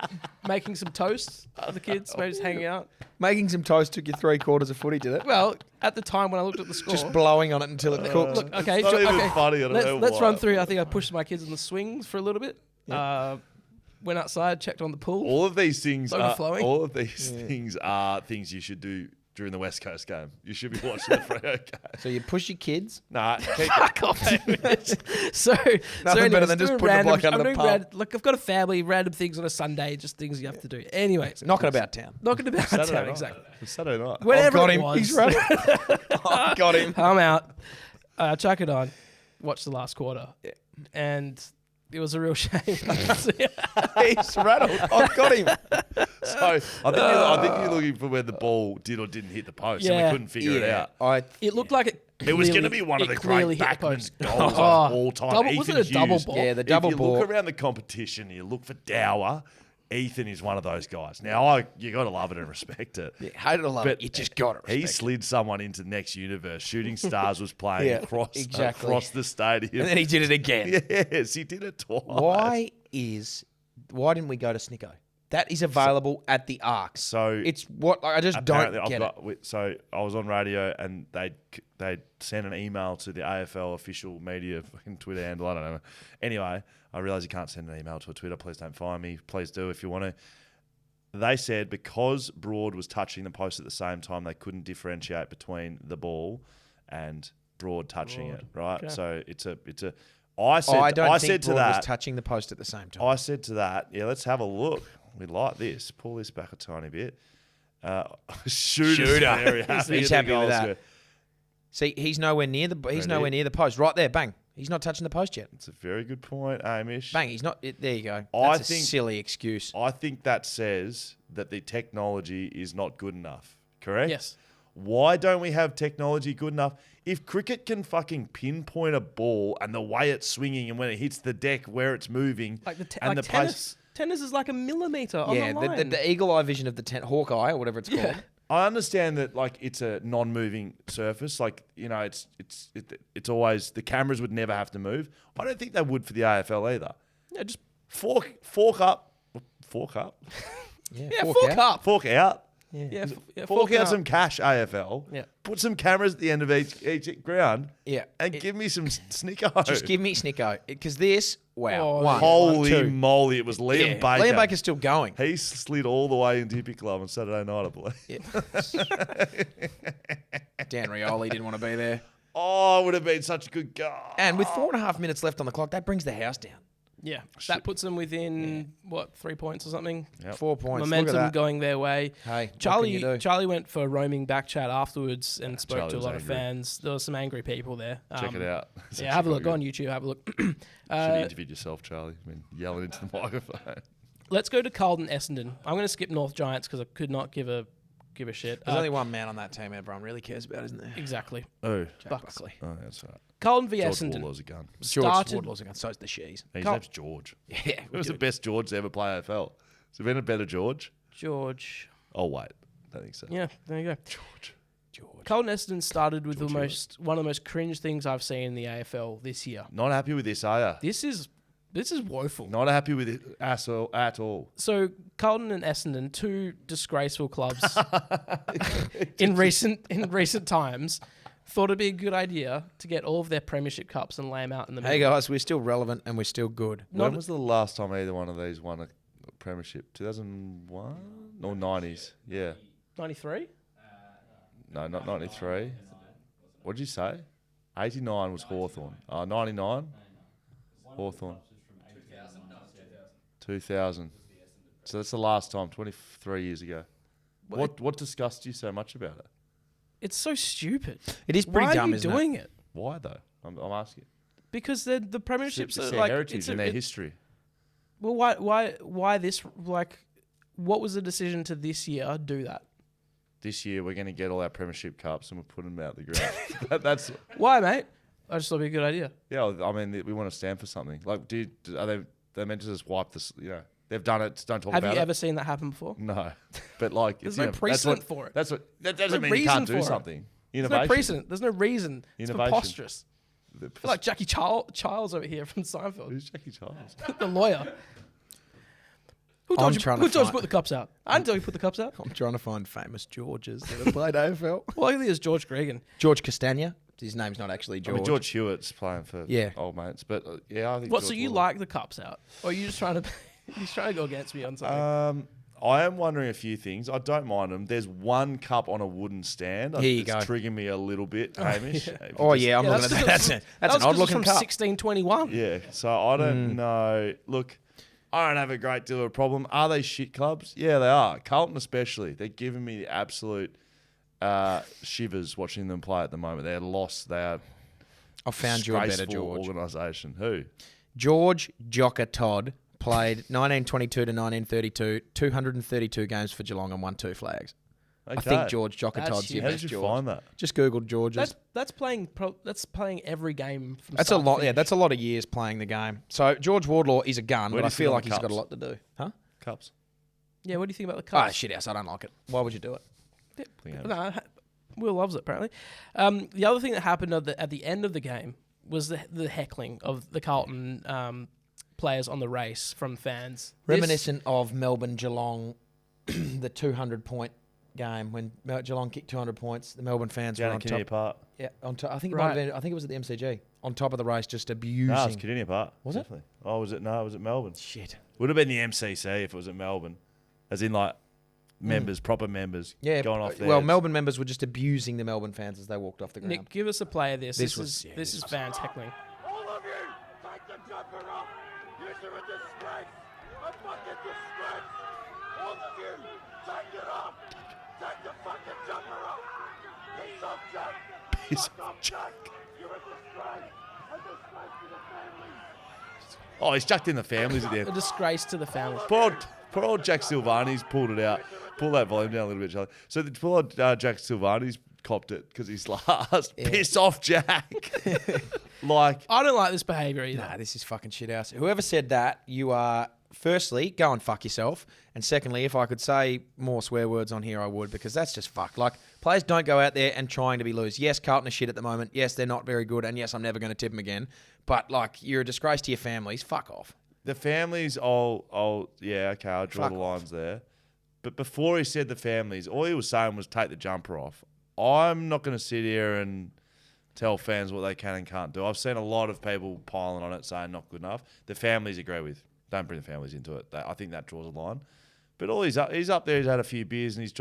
making some toast for the kids, maybe just hanging out. Making some toast took you 3/4 of footy, did it? Well, at the time when I looked at the score, Just blowing on it until it cooked. look, okay, It's not even okay. funny. I don't know Let's why. run through. I think I pushed my kids in the swings for a little bit. Went outside, checked on the pool. All of these things are Overflowing. things you should do during the West Coast game. You should be watching the Freo game. So you push your kids? Nah, keep Fuck off. So Nothing better than just putting a bloke under the pump. Look, I've got a family, random things on a Sunday, just things you have to do. Anyway, Knocking about town. knocking about Saturday town, night. exactly. It's Saturday night. Whenever got it him. was. He's running. I got him. I'm out. Chuck it on. Watch the last quarter. And it was a real shame. He's rattled. I got him. So I think you're looking for where the ball did or didn't hit the post, and we couldn't figure it out. It looked like it. It was going to be one of the great Backman goals of all time. Was it a double ball? Yeah, the double if you ball. look around the competition, you look for Dower. Ethan is one of those guys. Now, you got to love it and respect it. Yeah, hate it or love But it. You just got to respect he slid someone into the next universe. Shooting Stars was playing Yeah, across exactly. the stadium. And then he did it again. Yes, he did it twice. Why didn't we go to Snicko? That is available at the Arc. So It's what I just don't apparently get it. So I was on radio and they'd sent an email to the AFL official media fucking Twitter handle. I don't know. Anyway, I realise you can't send an email to a Twitter. Please don't find me. Please do if you want to. They said because Broad was touching the post at the same time, they couldn't differentiate between the ball and Broad touching it. Right. Okay. So it's a. I don't think said to Broad that. was touching the post at the same time. I said to that, yeah, let's have a look. We like this. Pull this back a tiny bit. Shooter. Very happy. He's happy with that. See, he's nowhere near the post. Right there, bang. He's not touching the post yet. It's a very good point, Hamish. Bang, he's not. There you go. I That's a think- silly excuse. I think that says that the technology is not good enough. Correct? Yes. Why don't we have technology good enough? If cricket can fucking pinpoint a ball and the way it's swinging and when it hits the deck, where it's moving, Like and the tennis. Tennis is like a millimeter on Yeah, the line. the eagle eye vision of the Hawkeye or whatever it's called. I understand that like it's a non-moving surface, like it's always the cameras would never have to move. I don't think they would for the AFL either. Yeah, just Fork up, fork out, fork up. fork out some cash AFL. Yeah. Put some cameras at the end of each ground. Yeah. and give me some Snicko. Just give me Snicko. Because this, wow. Oh, one, Holy two. moly! It was Liam Baker. Liam Baker's still going. He slid all the way into Hippie Club on Saturday night, I believe. Dan Rioli didn't want to be there. Oh, it would have been such a good guy. And with 4.5 minutes left on the clock, that brings the house down. Yeah, that puts them within 3 points or something. Yep. 4 points. Look Momentum at that. going their way. Hey, what can you do? Charlie went for a roaming back chat afterwards and spoke Charlie to a was lot of angry. fans. There were some angry people there. Check it out. It's Yeah, have a actually look. Go quite on YouTube. Have a look. good. Should have interviewed yourself, Charlie. I mean, yelling into the microphone. Let's go to Carlton Essendon. I'm going to skip North Giants because I could not give a shit. There's only one man on that team everyone really cares about, isn't there? Exactly. Oh, Buckley. oh, that's right. Carlton v George Essendon. Wardlaw's a gun. George Started- Wardlaw's again. So's the Shees. His Carl- name's George. Yeah. It was the best George to ever play AFL. Has there been a better George? George. Oh, wait. I don't think so. Yeah, there you go. George. Carlton Essendon started with George one of the most cringe things I've seen in the AFL this year. Not happy with this, are you? This is woeful. Not happy with it at all. So Carlton and Essendon, two disgraceful clubs in recent times, thought it'd be a good idea to get all of their premiership cups and lay them out in the middle. Hey guys, we're still relevant and we're still good. When was the last time either one of these won a premiership? 2001 or 90s? Yeah. 93? No, not 93. What did you say? 89 was Hawthorn. 99? Hawthorn. 2000. So that's the last time, 23 years ago. What disgusts you so much about it? It's so stupid. It is pretty Why dumb, are you isn't doing it? Why though? I'm asking. Because the It's premierships their are like heritage and their history. Well, why this? Like, what was the decision to this year do that? This year we're going to get all our premiership cups and we'll put them out the ground. That's Why, mate? I just thought it'd be a good idea. yeah. I mean, we want to stand for something. Like, are they meant to just wipe this? You know, they've done it. Just don't talk Have about you it. ever seen that happen before? No, but like, There's it's, no you know, precedent for it. That doesn't no mean you can't reason do for it. something. There's Innovation. no precedent. There's no reason. It's Innovation. preposterous. I feel like Jackie Childs over here from Seinfeld, Who's Jackie Childs? the lawyer. Who I'm told you trying to to find- put the cups out? I didn't tell you to put the cups out. I'm trying to find famous Georges that have played AFL. Well, I think it's George Gregan. George Castagna. His name's not actually I George. mean, George Hewitt's playing for Yeah. old mates, but yeah, I think. What? George So you Wardlaw- like the cups out, or are you just trying to? He's trying to go against me on something. I am wondering a few things. I don't mind them. There's one cup on a wooden stand. Here you it's go. triggering me a little bit, Hamish. Oh, yeah, I'm looking at that. That's an odd-looking cup. From 1621. Yeah, so I don't know. Look, I don't have a great deal of a problem. Are they shit clubs? Yeah, they are. Carlton especially. They're giving me the absolute shivers watching them play at the moment. They're lost. They are I found you a better George. Organisation. Who? George Jocker Todd played 1922 to 1932, 232 games for Geelong and won 2 flags. Okay. I think George Jocker That's Todd's your How best did you George. find that? Just Googled George's. That's playing every game from That's a start to lot. Yeah, finish. that's a lot of years playing the game. So George Wardlaw is a gun, Where but do I you feel sit on like he's got cups? a lot to do. Huh? Cups. Yeah, what do you think about the Ah, cups? shit house. I don't like it. Why would you do it? No, Will loves it apparently. The other thing that happened at the end of the game was the heckling of the Carlton players on the race from fans. Reminiscent of Melbourne Geelong, the 200-point game when Geelong kicked 200 points. The Melbourne fans were on top. Park. Yeah, on top. I think it Right. might have been, I think it was at the MCG. On top of the race, just abusing. No, it's Cardinia Park. Was it? Definitely. Oh, was it? No, it was at Melbourne. Shit. Would have been the MCC if it was at Melbourne. As in, like, members, proper members, Yeah. going off there. Well, Melbourne members were just abusing the Melbourne fans as they walked off the ground. Nick, give us a play of this. This This is fans heckling. All of you, take the jumper off. You're a disgrace. A fucking disgrace. All of you, take it off. Take the fucking jumper off. Piss off, Jack. Piss Fuck off, Jack. You're a disgrace. A disgrace to the family. Oh, he's chucked in the families at the A end. disgrace to the family. Poor old Jack Silvani's pulled it out. Pull that volume down a little bit, Charlie. So the poor old Jack Silvani's copped it because he's last. Piss off, Jack. Like, I don't like this behaviour either. Nah, this is fucking shit house. Whoever said that, you are, firstly, go and fuck yourself. And secondly, if I could say more swear words on here, I would, because that's just fuck. Like, players don't go out there and trying to be loose. Yes, Carlton are shit at the moment. Yes, they're not very good. And yes, I'm never going to tip them again. But, like, you're a disgrace to your families. Fuck off. the families, yeah, okay, I'll draw Fuck the off. lines there. But before he said the families, all he was saying was take the jumper off. I'm not going to sit here and tell fans what they can and can't do. I've seen a lot of people piling on it saying not good enough. The families agree with. Don't bring the families into it. I think that draws a line. But all he's up there, he's had a few beers and he's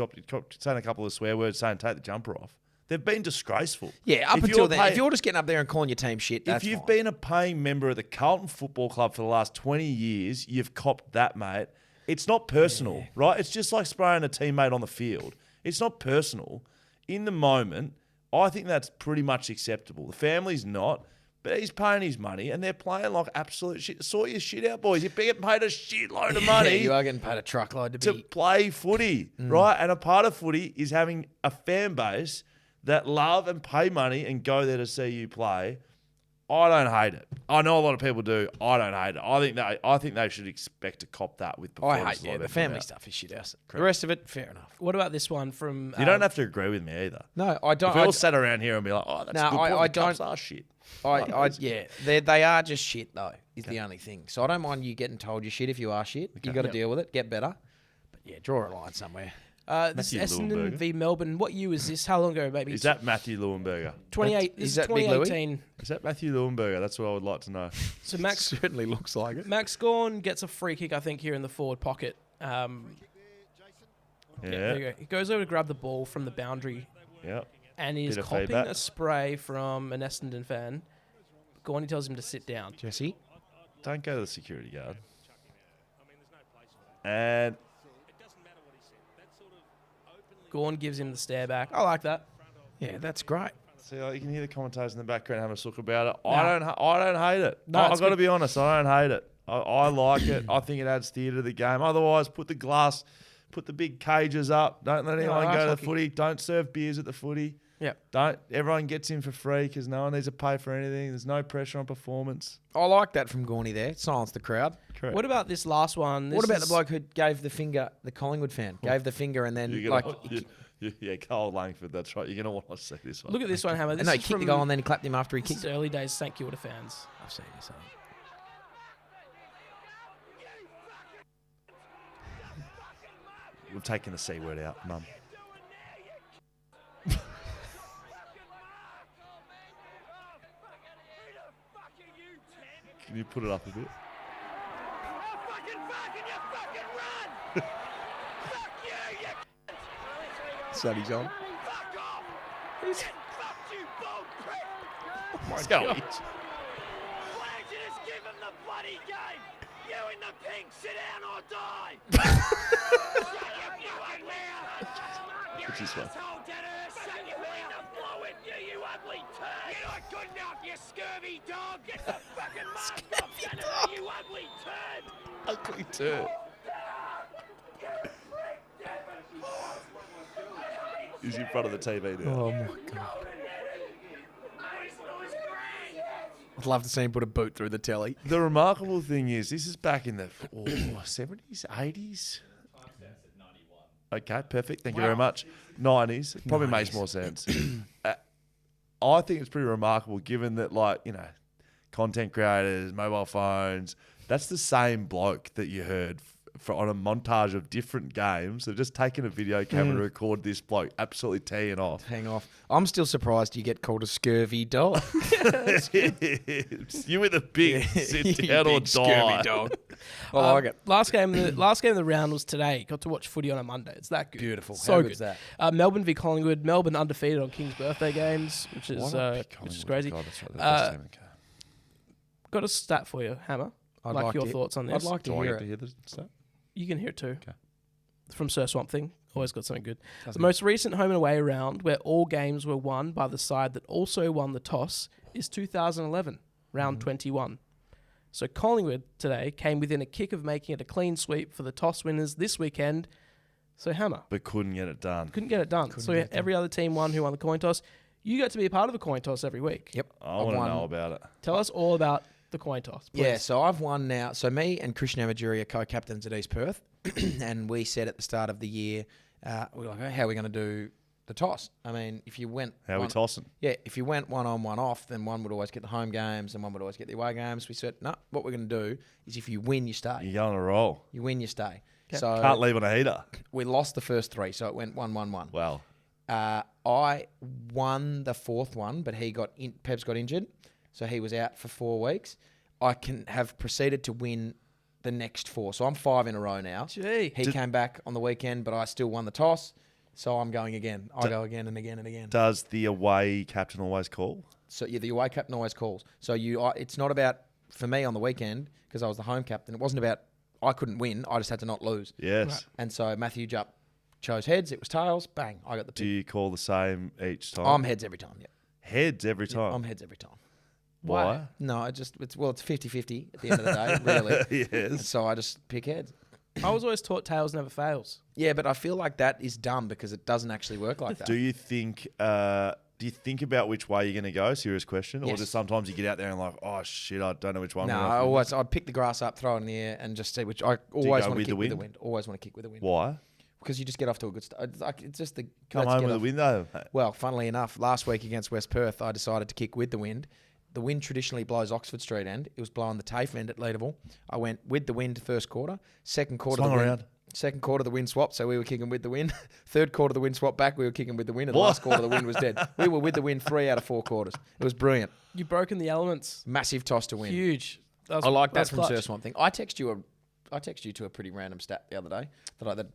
saying a couple of swear words saying take the jumper off. They've been disgraceful. Yeah, up If until you're then, if you're just getting up there and calling your team shit, that's if you've fine. been a paying member of the Carlton Football Club for the last 20 years, you've copped that, mate. It's not personal, right? It's just like spraying a teammate on the field. It's not personal. In the moment, I think that's pretty much acceptable. The family's not, but he's paying his money and they're playing like absolute shit. Sort your shit out, boys. You're getting paid a shitload of money Yeah, you are getting paid a truckload to play footy, right? And a part of footy is having a fan base that love and pay money and go there to see you play. I don't hate it. I know a lot of people do. I don't hate it. I think they should expect to cop that with I performances. hate, like the that family come out. stuff is shit house. The rest of it, fair enough. What about this one from? You don't have to agree with me either. No, I don't. If we all sat around here and be like, "Oh, that's No, a good I- point. I The Cups don't- are shit." yeah, they are just shit though. Is the only thing. So I don't mind you getting told you're shit if you are shit. You got to deal with it, get better. But yeah, draw a line somewhere. This is Matthew Essendon Leuenberger. v Melbourne. What year was this? How long ago, maybe? Is that Matthew Leuenberger? 28? Is This is that Big Louie? 2018. Is that Matthew Leuenberger? That's what I would like to know. So Max Certainly looks like it. Max Gawn gets a free kick, I think, here in the forward pocket. Yeah. There you go. He goes over to grab the ball from the boundary Yep. and is Bit of copping feedback. a spray from an Essendon fan. Gawn tells him to sit down. Jesse, Don't go to the security guard. And Gawn gives him the stare back. I like that. yeah, that's great. see, like, you can hear the commentators in the background having a look about it. Nah. I don't hate it. No, I've it's got to good. be honest. I don't hate it. I like it. I think it adds theatre to the game. Otherwise, put the big cages up. Don't let anyone ice go to the hockey. footy. Don't serve beers at the footy. Yeah. Don't. Everyone gets in for free because no one needs to pay for anything. There's no pressure on performance. I like that from Gorney there. Silence the crowd. Correct. What about this last one? What about the bloke who gave the finger, the Collingwood fan, gave the finger and then You're like, gonna, yeah, Carl Langford. That's right. You're gonna want to see this one. Look at this one, Hammer. This no, he is kicked the from goal and then he clapped him after he this kicked is it. early days St Kilda fans. I've seen this. We've taken the C word out, Mum. Can you put it up a bit? Sonny's on. Fuck off! He's- Fuck you, bald prick! Let's go. Why don't you just give him the bloody game? You in the pink, sit down or die! Shut up, you ugly ass! Which is what? Asshole, Dennis! Shut your mouth and blow it, you ugly turd! You're not good enough, you scurvy dog! Get the fucking mask off, Dennis, you ugly turd! Ugly turd. He's in front of the TV now. Oh, my God. I'd love to see him put a boot through the telly. The remarkable thing is, this is back in the 70s, 80s. Okay, perfect. Thank you very much. 90s. It probably makes more sense. I think it's pretty remarkable given that, like, you know, content creators, mobile phones, that's the same bloke that you heard on a montage of different games. They've just taken a video camera to record this bloke absolutely teeing off. Hang off. I'm still surprised you get called a scurvy dog. You with a big sit You down or big scurvy die. dog. I like it. Last game of the round was today. Got to watch footy on a Monday. It's that good. Beautiful. So How good. good's that? Melbourne v Collingwood. Melbourne undefeated on King's birthday games, which is crazy. God, that's right, the best team in the game. Got a stat for you, Hammer. I'd like your to- thoughts on this. I'd like to Do I hear get to it. hear the stuff? You can hear it too. Okay. From Sir Swamp Thing. Always got something good. The most recent home and away round where all games were won by the side that also won the toss is 2011, round 21. So Collingwood today came within a kick of making it a clean sweep for the toss winners this weekend. So Hammer But couldn't get it done. couldn't get it done. Every other team won who won the coin toss. You get to be a part of the coin toss every week. Yep. I I've want to won. know about it. Tell us all about the coin toss, please. Yeah, so I've won now. So me and Krishna Amajuri are co-captains at East Perth, and we said at the start of the year, we were like, how are we going to do the toss? I mean, if you went... How are we tossing? Yeah, if you went one on, one off, then one would always get the home games and one would always get the away games. We said, no, what we're going to do is if you win, you stay. You're going to roll. You win, you stay. Okay. So Can't leave on a heater. we lost the first three, so it went 1-1-1. Well, I won the fourth one, but Pebs got injured, so he was out for 4 weeks. I can have proceeded to win the next 4, so I'm 5 in a row now. Gee. He came back on the weekend, but I still won the toss, so I'm going again. I go again and again and again. does the away captain always call? So yeah, the away captain always calls. So it's not about for me on the weekend because I was the home captain. It wasn't about I couldn't win. I just had to not lose. Yes. Right. And so Matthew Jupp chose heads. It was tails. Bang! I got the Do pick. you call the same each time? I'm heads every time. Yeah, Heads every time. I'm heads every time. Why? No, it's 50-50 at the end of the day, really. Yes. So I just pick heads. I was always taught tails never fails. Yeah, but I feel like that is dumb because it doesn't actually work like that. Do you think about which way you're going to go? Serious question. Or Yes. just sometimes you get out there and like, oh shit, I don't know which one. No, I'm gonna I'd pick the grass up, throw it in the air, and just see which. I always go want to with kick the with the wind? wind. Always want to kick with the wind. Why? Because you just get off to a good start. It's just the Come let's home get with a off. window. Well, funnily enough, last week against West Perth, I decided to kick with the wind. The wind traditionally blows Oxford Street end. It was blowing the TAFE end at Leederville. I went with the wind first quarter. Second quarter, Swung the wind, around. Second quarter, the wind swapped, so we were kicking with the wind. Third quarter, the wind swapped back. We were kicking with the wind. And the What? last quarter, the wind was dead. We were with the wind 3 out of 4 quarters. It was brilliant. You've broken the elements. Massive toss to win. Huge. That was- I like that that's from clutch. Sir Swamp Thing. I text you to a pretty random stat the other day that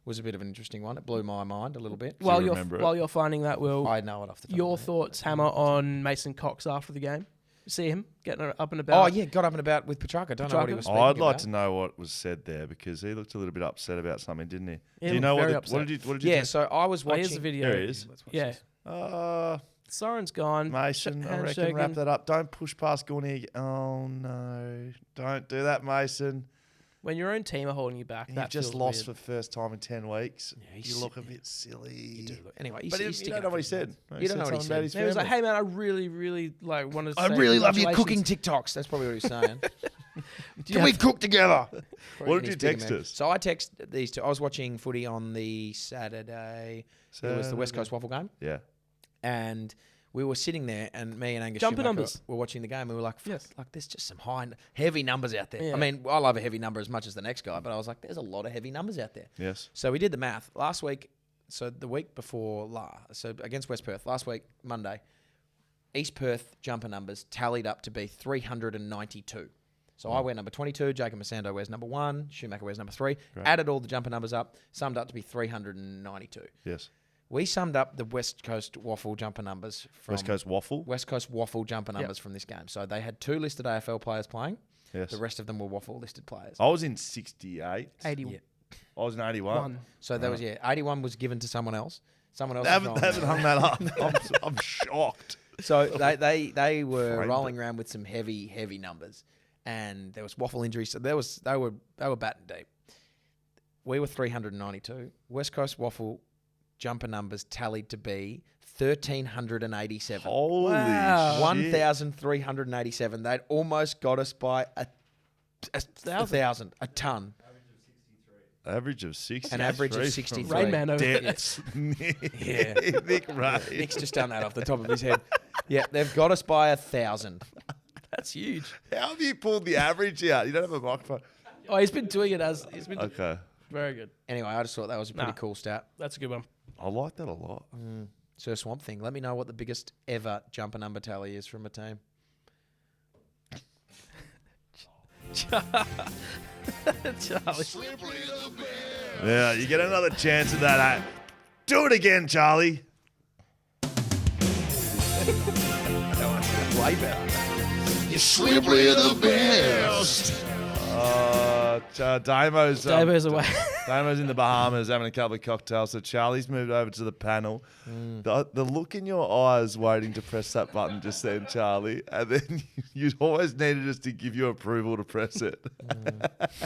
was a bit of an interesting one. It blew my mind a little bit. While you you're remember it? while you're finding that, Will, I know it off the top of your my head. thoughts, Hammer, on Mason Cox after the game? See him getting up and Oh about? yeah, got up and about with Petrarca. Don't know what he Petrarca? was Oh, speaking I'd like about. to know what was said there because he looked a little bit upset about something, didn't he? He Do you looked know very what upset. did you Yeah, text? so I was Oh, watching. here's the video. There he is. Yeah. Soren's gone. Mason, I reckon wrap that up. Don't push past Gornig. Oh, no. Don't do that, Mason. When your own team are holding you back, You've that just feels lost weird. for the first time in 10 weeks. Yeah, he's you look a sick. bit silly. You do look- Anyway, But he's you sticking don't know up what he for said. himself. You don't know what he something about his And he was like, family. "Hey man, I really, really wanted to I say really love your congratulations." cooking TikToks. That's probably what he was saying. Do you Can we have- cook together? What did He's you big, text man. us? So I text these two. I was watching footy on the Saturday. It was the West Coast Waffle game. Yeah. And we were sitting there, and me and Angus Jumper Schumacher numbers. were watching the game. And we were like, fuck, Yes. like there's just some heavy numbers out there. Yeah. I mean, I love a heavy number as much as the next guy, but I was like, there's a lot of heavy numbers out there. Yes. So we did the math last week. So the week before so against West Perth last week, Monday, East Perth jumper numbers tallied up to be 392. So I went number 22. Jacob Masando wears number 1. Schumacher wears number 3. Great. Added all the jumper numbers up, summed up to be 392. Yes. We summed up the West Coast waffle jumper numbers from West Coast waffle. West Coast waffle jumper numbers from this game. So they had 2 listed AFL players playing. Yes. The rest of them were waffle listed players. I was in 68. 80. Yeah. I was in 81. So that was 81 was given to someone else. Someone else. They was haven't rolling hung around. that up. I'm shocked. So they were Framed rolling around with some heavy numbers, and there was waffle injuries. So they were batting deep. We were 392. West Coast waffle jumper numbers tallied to be 1,387. Holy Wow. shit. 1,387. They'd almost got us by a thousand, a ton. Average of 60. An average of 63. Rain Man over there. Debts. Yeah. Nick Ray. Nick's just done that off the top of his head. Yeah, they've got us by 1,000. That's huge. How have you pulled the average out? You don't have a microphone. Oh, he's been doing it as he's been. Okay. Very good. Anyway, I just thought that was a pretty Nah. cool stat. That's a good one. I like that a lot. Sir Swamp Thing, let me know what the biggest ever jumper number tally is from a team. Charlie. Yeah, you get another chance at that. Do it again, Charlie. Way better. Simply the best. Damo's Damo's away. Damo's in the Bahamas having a couple of cocktails. So Charlie's moved over to the panel. The look in your eyes waiting to press that button just then, Charlie, and then you always needed us to give you approval to press it.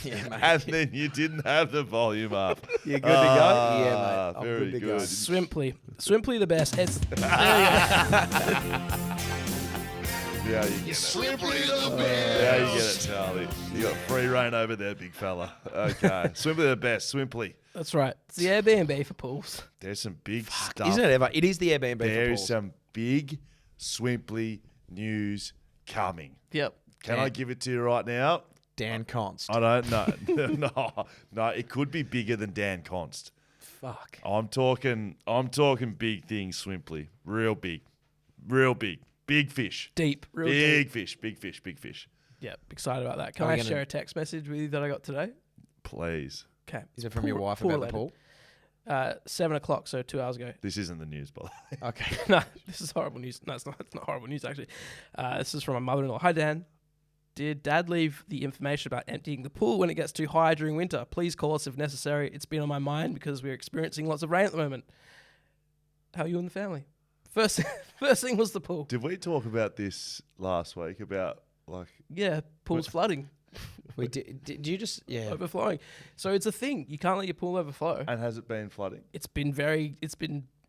Yeah, mate. And then you didn't have the volume up. You good to go? Yeah, mate. I'm Very good to good. go. Swimply. Swimply the best. It's, Yeah, you get it. Simply the best. Yeah, you get it, Charlie. You got free reign over there, big fella. Okay. Swimply the best. Swimply. that's right. It's the Airbnb for pools. There's some big stuff. Isn't it ever? It is the Airbnb for There's pools. some big Swimply news coming. Yep. Can I give it to you right now? Dan Const. I don't know. No, it could be bigger than Dan Const. Fuck. I'm talking big things, Swimply. Real big. Big fish. Deep. Real Big deep. fish. Yep. Excited about that. Can Are we I gonna- share a text message with you that I got today? Please. Okay. Is it from your wife about the pool? 7 o'clock, so 2 hours ago. This isn't the news, by the way. Okay. No, this is horrible news. No, it's not horrible news, actually. This is from my mother-in-law. Hi, Dan. Did Dad leave the information about emptying the pool when it gets too high during winter? Please call us if necessary. It's been on my mind because we're experiencing lots of rain at the moment. How are you and the family? First thing was the pool. Did we talk about this last week about Yeah, pool's flooding, Did you just... Yeah. overflowing. So it's a thing. You can't let your pool overflow. and has it been flooding? It's been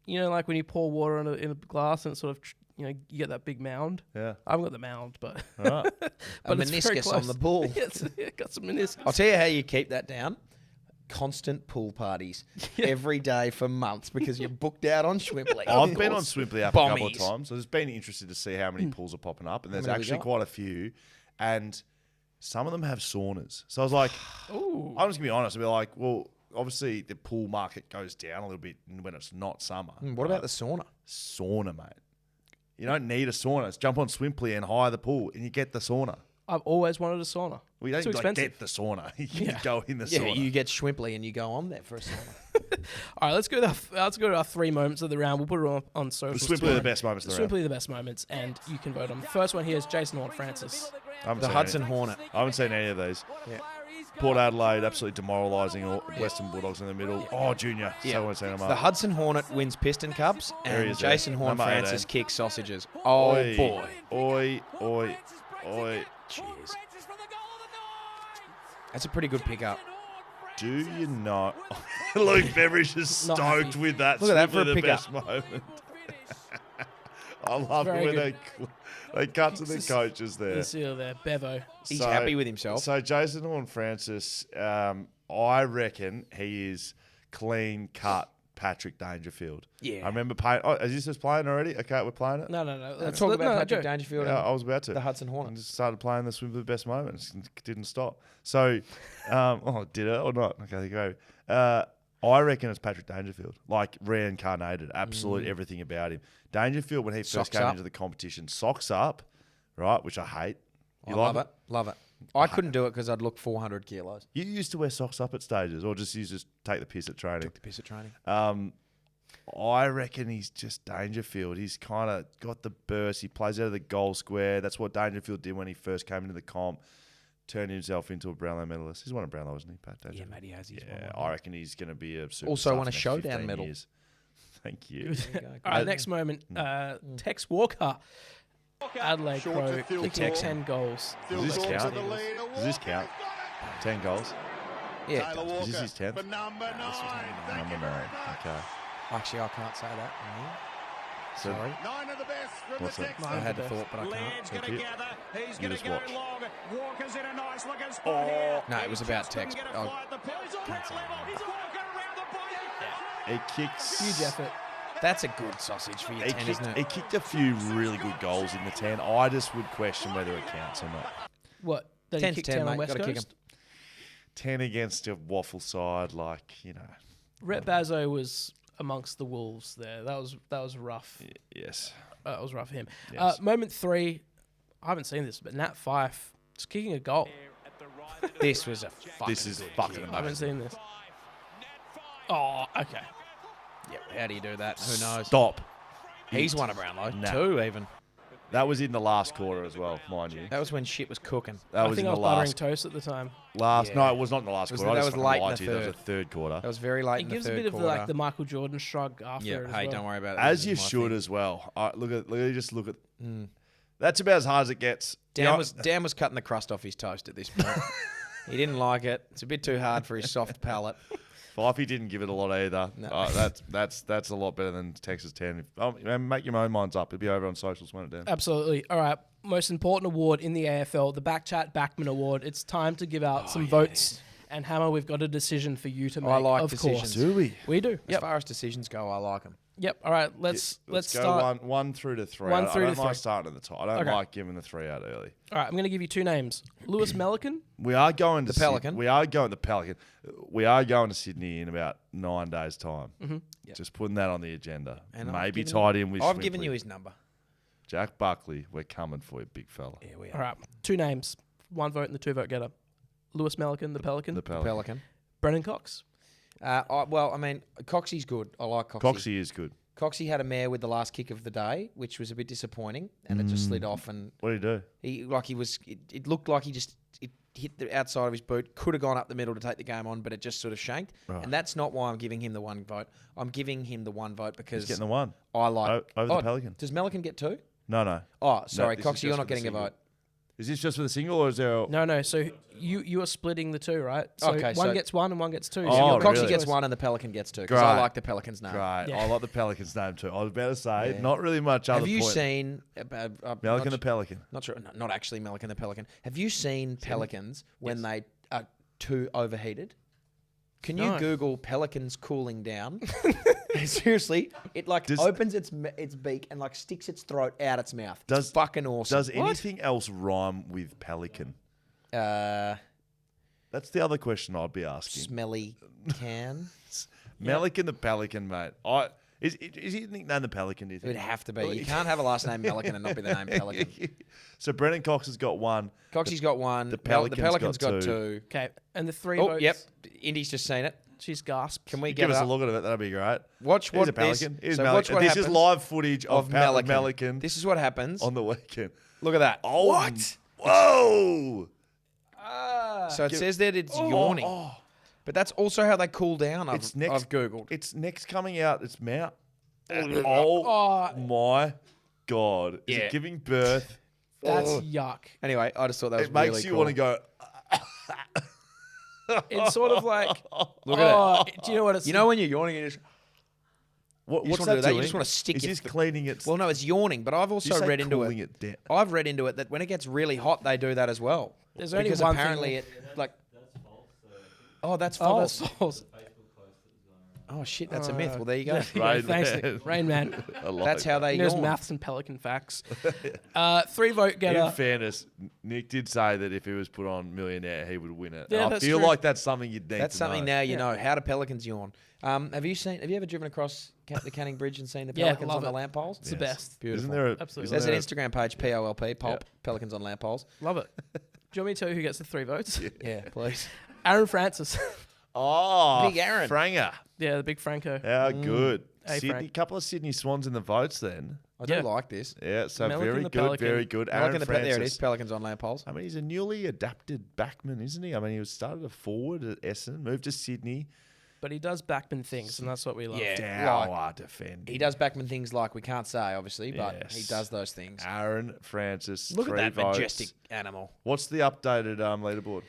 like when you pour water in a glass and it sort of, you get that big mound. Yeah. I haven't got the mound, but All right. but A it's very meniscus on close. the pool. Yeah, got some meniscus. I'll tell you how you keep that down. Constant pool parties every day for months because you're booked out on Swimply. I've been on Swimply app a couple of Bombies. times. So it's been interesting to see how many pools are popping up. And there's many we actually got? quite a few. And some of them have saunas. So I was like, Ooh. I'm just going to be honest. I'll be like, well, obviously the pool market goes down a little bit when it's not summer. What about the sauna? sauna, mate? You don't need a sauna. Just jump on Swimply and hire the pool and you get the sauna. I've always wanted a sauna. We don't Too like, expensive. get the sauna. You Yeah. go in the Yeah, sauna. you get Swimply and you go on there for a sauna. All right, let's go to our 3 moments of the round. We'll put it on social. Swimply the best moments of the round. Swimply the best moments, and you can vote on. The first one here is Jason Horn Francis. I haven't The seen Hudson any. Hornet. I haven't seen any of these. Yeah. Port Adelaide, absolutely demoralising. Western Bulldogs in the middle. Oh, Junior. Yeah. So I want to see them The up. Hudson Hornet wins Piston Cups There he and is there. Jason Horn Number 18. Francis kicks sausages. Oh, Oi, boy. Oi. Jeez. That's a pretty good pickup. Do you not? Luke Beveridge is Not stoked happy. with that. Look at that for a Swimply the pickup. best moment. I love Very when good. they cut to the coaches there. You see there, Bevo. He's happy with himself. So Jason Horn Francis, I reckon he is clean cut Patrick Dangerfield. Yeah. I remember playing. Oh, is this just playing already? Okay, we're playing it. No. Let's talk about Patrick Go. Dangerfield Yeah, and I was about to. the Hudson And Hornets. just started playing the Swim for the best moments and didn't stop. So, did it or not? Okay, there you go. I reckon it's Patrick Dangerfield, like reincarnated, absolute everything about him. Dangerfield, when he first Socks came up. into the competition, socks up, right, which I hate. I You love like it. Love it. I couldn't do it because I'd look 400 kilos. You used to wear socks up at stages, or just you just take the piss at training. Took the piss at training. I reckon he's just Dangerfield. He's kind of got the burst. He plays out of the goal square. That's what Dangerfield did when he first came into the comp. Turned himself into a Brownlow medalist. He's won a Brownlow, isn't he, Pat? Yeah, mate, he has. He's Yeah, I reckon he's going to be a superstar. Also won a for the next showdown 15 medal. years. Thank you. All right, next moment. Tex Walker. Adelaide Crow. Kicking 10 goals. Does this count? Does this count? 10 goals? Yeah, it does. Is this his 10th? Number 9. Number 9. Okay. Actually, I can't say that. So, Sorry. 9 of the best from What's the that? I had a thought, but I can't. Leeds going to you. gather. He's You going to just go watch. long. Walker's in a nice looking spot here. No, it was about Tex. He's Oh, on that level. He's Walker around the point. he kicks. Huge effort. that's a good sausage for your 10, isn't He it? kicked a few really good goals in the 10. I just would question whether it counts or not. What? That he 10's kicked 10, 10 on mate. West Gotta kick 'em. Coast? 10 against a waffle side, like, you know. Rhett Bazzo was amongst the Wolves there. That was rough. Yes. That was rough for him. Yes. Moment 3. I haven't seen this, but Nat Fyfe is kicking a goal. This was a fucking This is fucking I haven't amazing. seen this. Oh, okay. Yeah, how do you do that? Who knows? Stop. He's won a Brownlow. Nah. 2 even. That was in the last quarter as well, mind you. That was when shit was cooking. That I was think in I the was buttering last. toast at the time. Yeah. No, it was not in the last Was quarter. that I was just late fucking in lied the to you. That was third. a third quarter. That was very late He in the gives a third bit of quarter. the Michael Jordan shrug after Yeah, it as hey, well. don't worry about it. As This you is my should thing. as well. Look at. That's about as hard as it gets. Dan was cutting the crust off his toast at this point. He didn't like it. It's a bit too hard for his soft palate. Fifey didn't give it a lot either. No. That's a lot better than Texas 10. Make your own minds up. It'll be over on socials when it's done. Absolutely. All right. Most important award in the AFL, the BackChat Backman Award. It's time to give out some votes. And Hammer, we've got a decision for you to make. I like of decisions. course. Do we? We do. As Yep. far as decisions go, I like them. Yep. All right. Let's go start. one through to 3. One I through don't to like 3. starting at the top. I don't Okay. like giving the 3 out early. All right. I'm going to give you 2 names. Lewis Melican. We are going to The Pelican. We are going to Pelican. We are going to Sydney in about 9 days' time. Mm-hmm. Just putting that on the agenda. And I've Maybe given tied in with. I've given Swimply. you his number. Jack Buckley. We're coming for you, big fella. Yeah, we All right. 2 names. 1 vote and the 2 vote getter. Lewis Melican, the Pelican. The Pelican. Pelican. Brennan Cox. Coxie's good. I like Coxie. Coxie is good. Coxie had a mare with the last kick of the day, which was a bit disappointing, and it just slid off. And What do you do? it looked like it hit the outside of his boot. Could have gone up the middle to take the game on, but it just sort of shanked. Right. And that's not why I'm giving him the 1 vote. I'm giving him the 1 vote because He's getting the 1. I like Over the Pelican. Does Melican get 2? No. Oh, sorry, this is Coxie, just you're for not the getting a single. vote. Is this just for the single or is there? No. So you are splitting the 2, right? So Okay, one so- gets 1 and one gets 2. Oh, So Coxie really? gets 1 and the Pelican gets 2 because I Great. like the Pelican's name. Great. Yeah. I like the Pelican's name too. I was about to say, Yeah. not really much other Have you point. seen Pelican the Pelican? Not sure. Not actually Melican the Pelican. Have you seen pelicans when they are too overheated? Can you No. Google pelicans cooling down? Seriously, it Does- opens its beak and sticks its throat out its mouth. Does- It's fucking awesome. Does anything else rhyme with pelican? What? That's the other question I'd be asking. Smelly can? Melican the Pelican, mate. Is he nicknamed the Pelican, do you It would think? have to be. You can't have a last name Melican and not be the name Pelican. So Brennan Cox has got 1. Coxie's got 1. The The Pelican's Pelican's got got two. 2. Okay. And the 3 Oh, votes. yep. Indy's just seen it. She's gasped. Can we Give get us it a up? look at it. That'd be great. Watch Here's what a Pelican. this. Here's So Melican. watch what This happens is live footage of Melican This is what happens. on the weekend. Look at that. Oh, What? Whoa! So it says that it's yawning. Oh. But that's also how they cool down. It's I've next. Googled. It's next coming out. It's mouth. Oh my god! Is Yeah. it giving birth? That's yuck. Anyway, I just thought that was It makes really you cool. want to go. It's sort of like. Look at it. Do you know what it's? You know when you're yawning, you just What's just wanna that do that, you doing? just wanna stick Is your this th- cleaning its? well, no, it's yawning. But I've you also say read into cooling it. down. I've read into it that when it gets really hot, they do that as well. There's only because one thing apparently with- it like. Oh, that's Oh, false. that's false. Oh shit, that's a myth. Well, there you go. Yeah, Rain thanks, Man. Nick. Rain Man. I like That's how that. they There's yawn. maths and Pelican facts. 3 vote In getter. fairness, Nick did say that if he was put on Millionaire, he would win it. Yeah, And I that's feel true. like that's something you'd need That's to something know. now you know. How do pelicans yawn? Have you ever driven across the Canning Bridge and seen the Yeah, pelicans love on the it. lamp poles? It's the best. Beautiful. Isn't there a, Absolutely. There's isn't an there Instagram page, POLP, Pulp, Pelicans on lamp poles. Love it. Do you want me to tell you who gets the 3 votes? Yeah, please. Aaron Francis. Oh, Big Aaron. Franger. Yeah, the big Franco. How good. Sydney, Frank. couple of Sydney Swans in the votes then. I do Yeah. like this. Yeah, so Melican very the good, Pelican. very good. There Aaron it is, Francis. Pelicans on lamp poles. I mean, he's a newly adapted backman, isn't he? I mean, he was started a forward at Essendon, moved to Sydney. But he does Backman things, and that's what we love. Yeah. Dower defending. He does Backman things like we can't say, obviously, but Yes. he does those things. Aaron Francis. Look at 3 that votes. majestic animal. What's the updated leaderboard?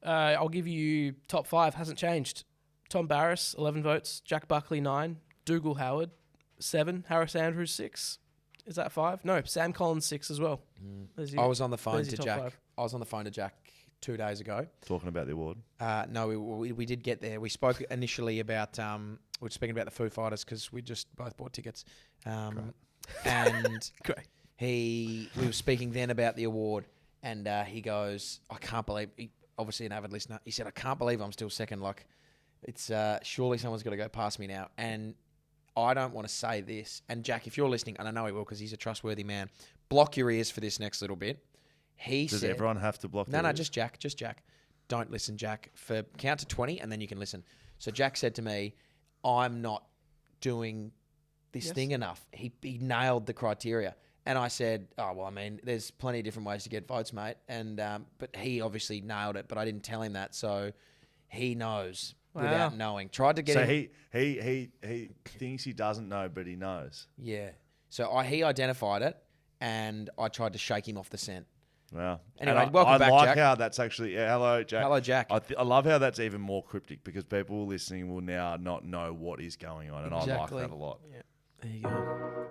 I'll give you top 5. Hasn't changed. Tom Barris, 11 votes. Jack Buckley, 9. Dougal Howard, 7. Harris Andrews, 6. Is that 5? No, Sam Collins, 6 as well. There's your- I was on the phone there's to your top Jack. 5. I was on the phone to Jack 2 days ago. Talking about the award. No, we did get there. We spoke initially about we were speaking about the Foo Fighters because we just both bought tickets, and Great. we were speaking then about the award, and he goes, "I can't believe." Obviously, an avid listener. He said, "I can't believe I'm still second. Like, it's surely someone's got to go past me now." And I don't want to say this. And Jack, if you're listening, and I know he will because he's a trustworthy man, block your ears for this next little bit. He Does said, everyone have to block No, their no, ears? just Jack. Just Jack. Don't listen, Jack. For count to 20, and then you can listen. So Jack said to me, "I'm not doing this thing enough." He nailed the criteria, and I said, "Oh well, I mean, there's plenty of different ways to get votes, mate." And but he obviously nailed it, but I didn't tell him that, so he knows without knowing. Tried to get So him. he thinks he doesn't know, but he knows. Yeah. So he identified it, and I tried to shake him off the scent. Wow. Anyway, And welcome I back, like Jack. how that's actually... hello, Jack. Hello, Jack. I love how that's even more cryptic because people listening will now not know what is going on, and Exactly. I like that a lot. Yeah. There you go.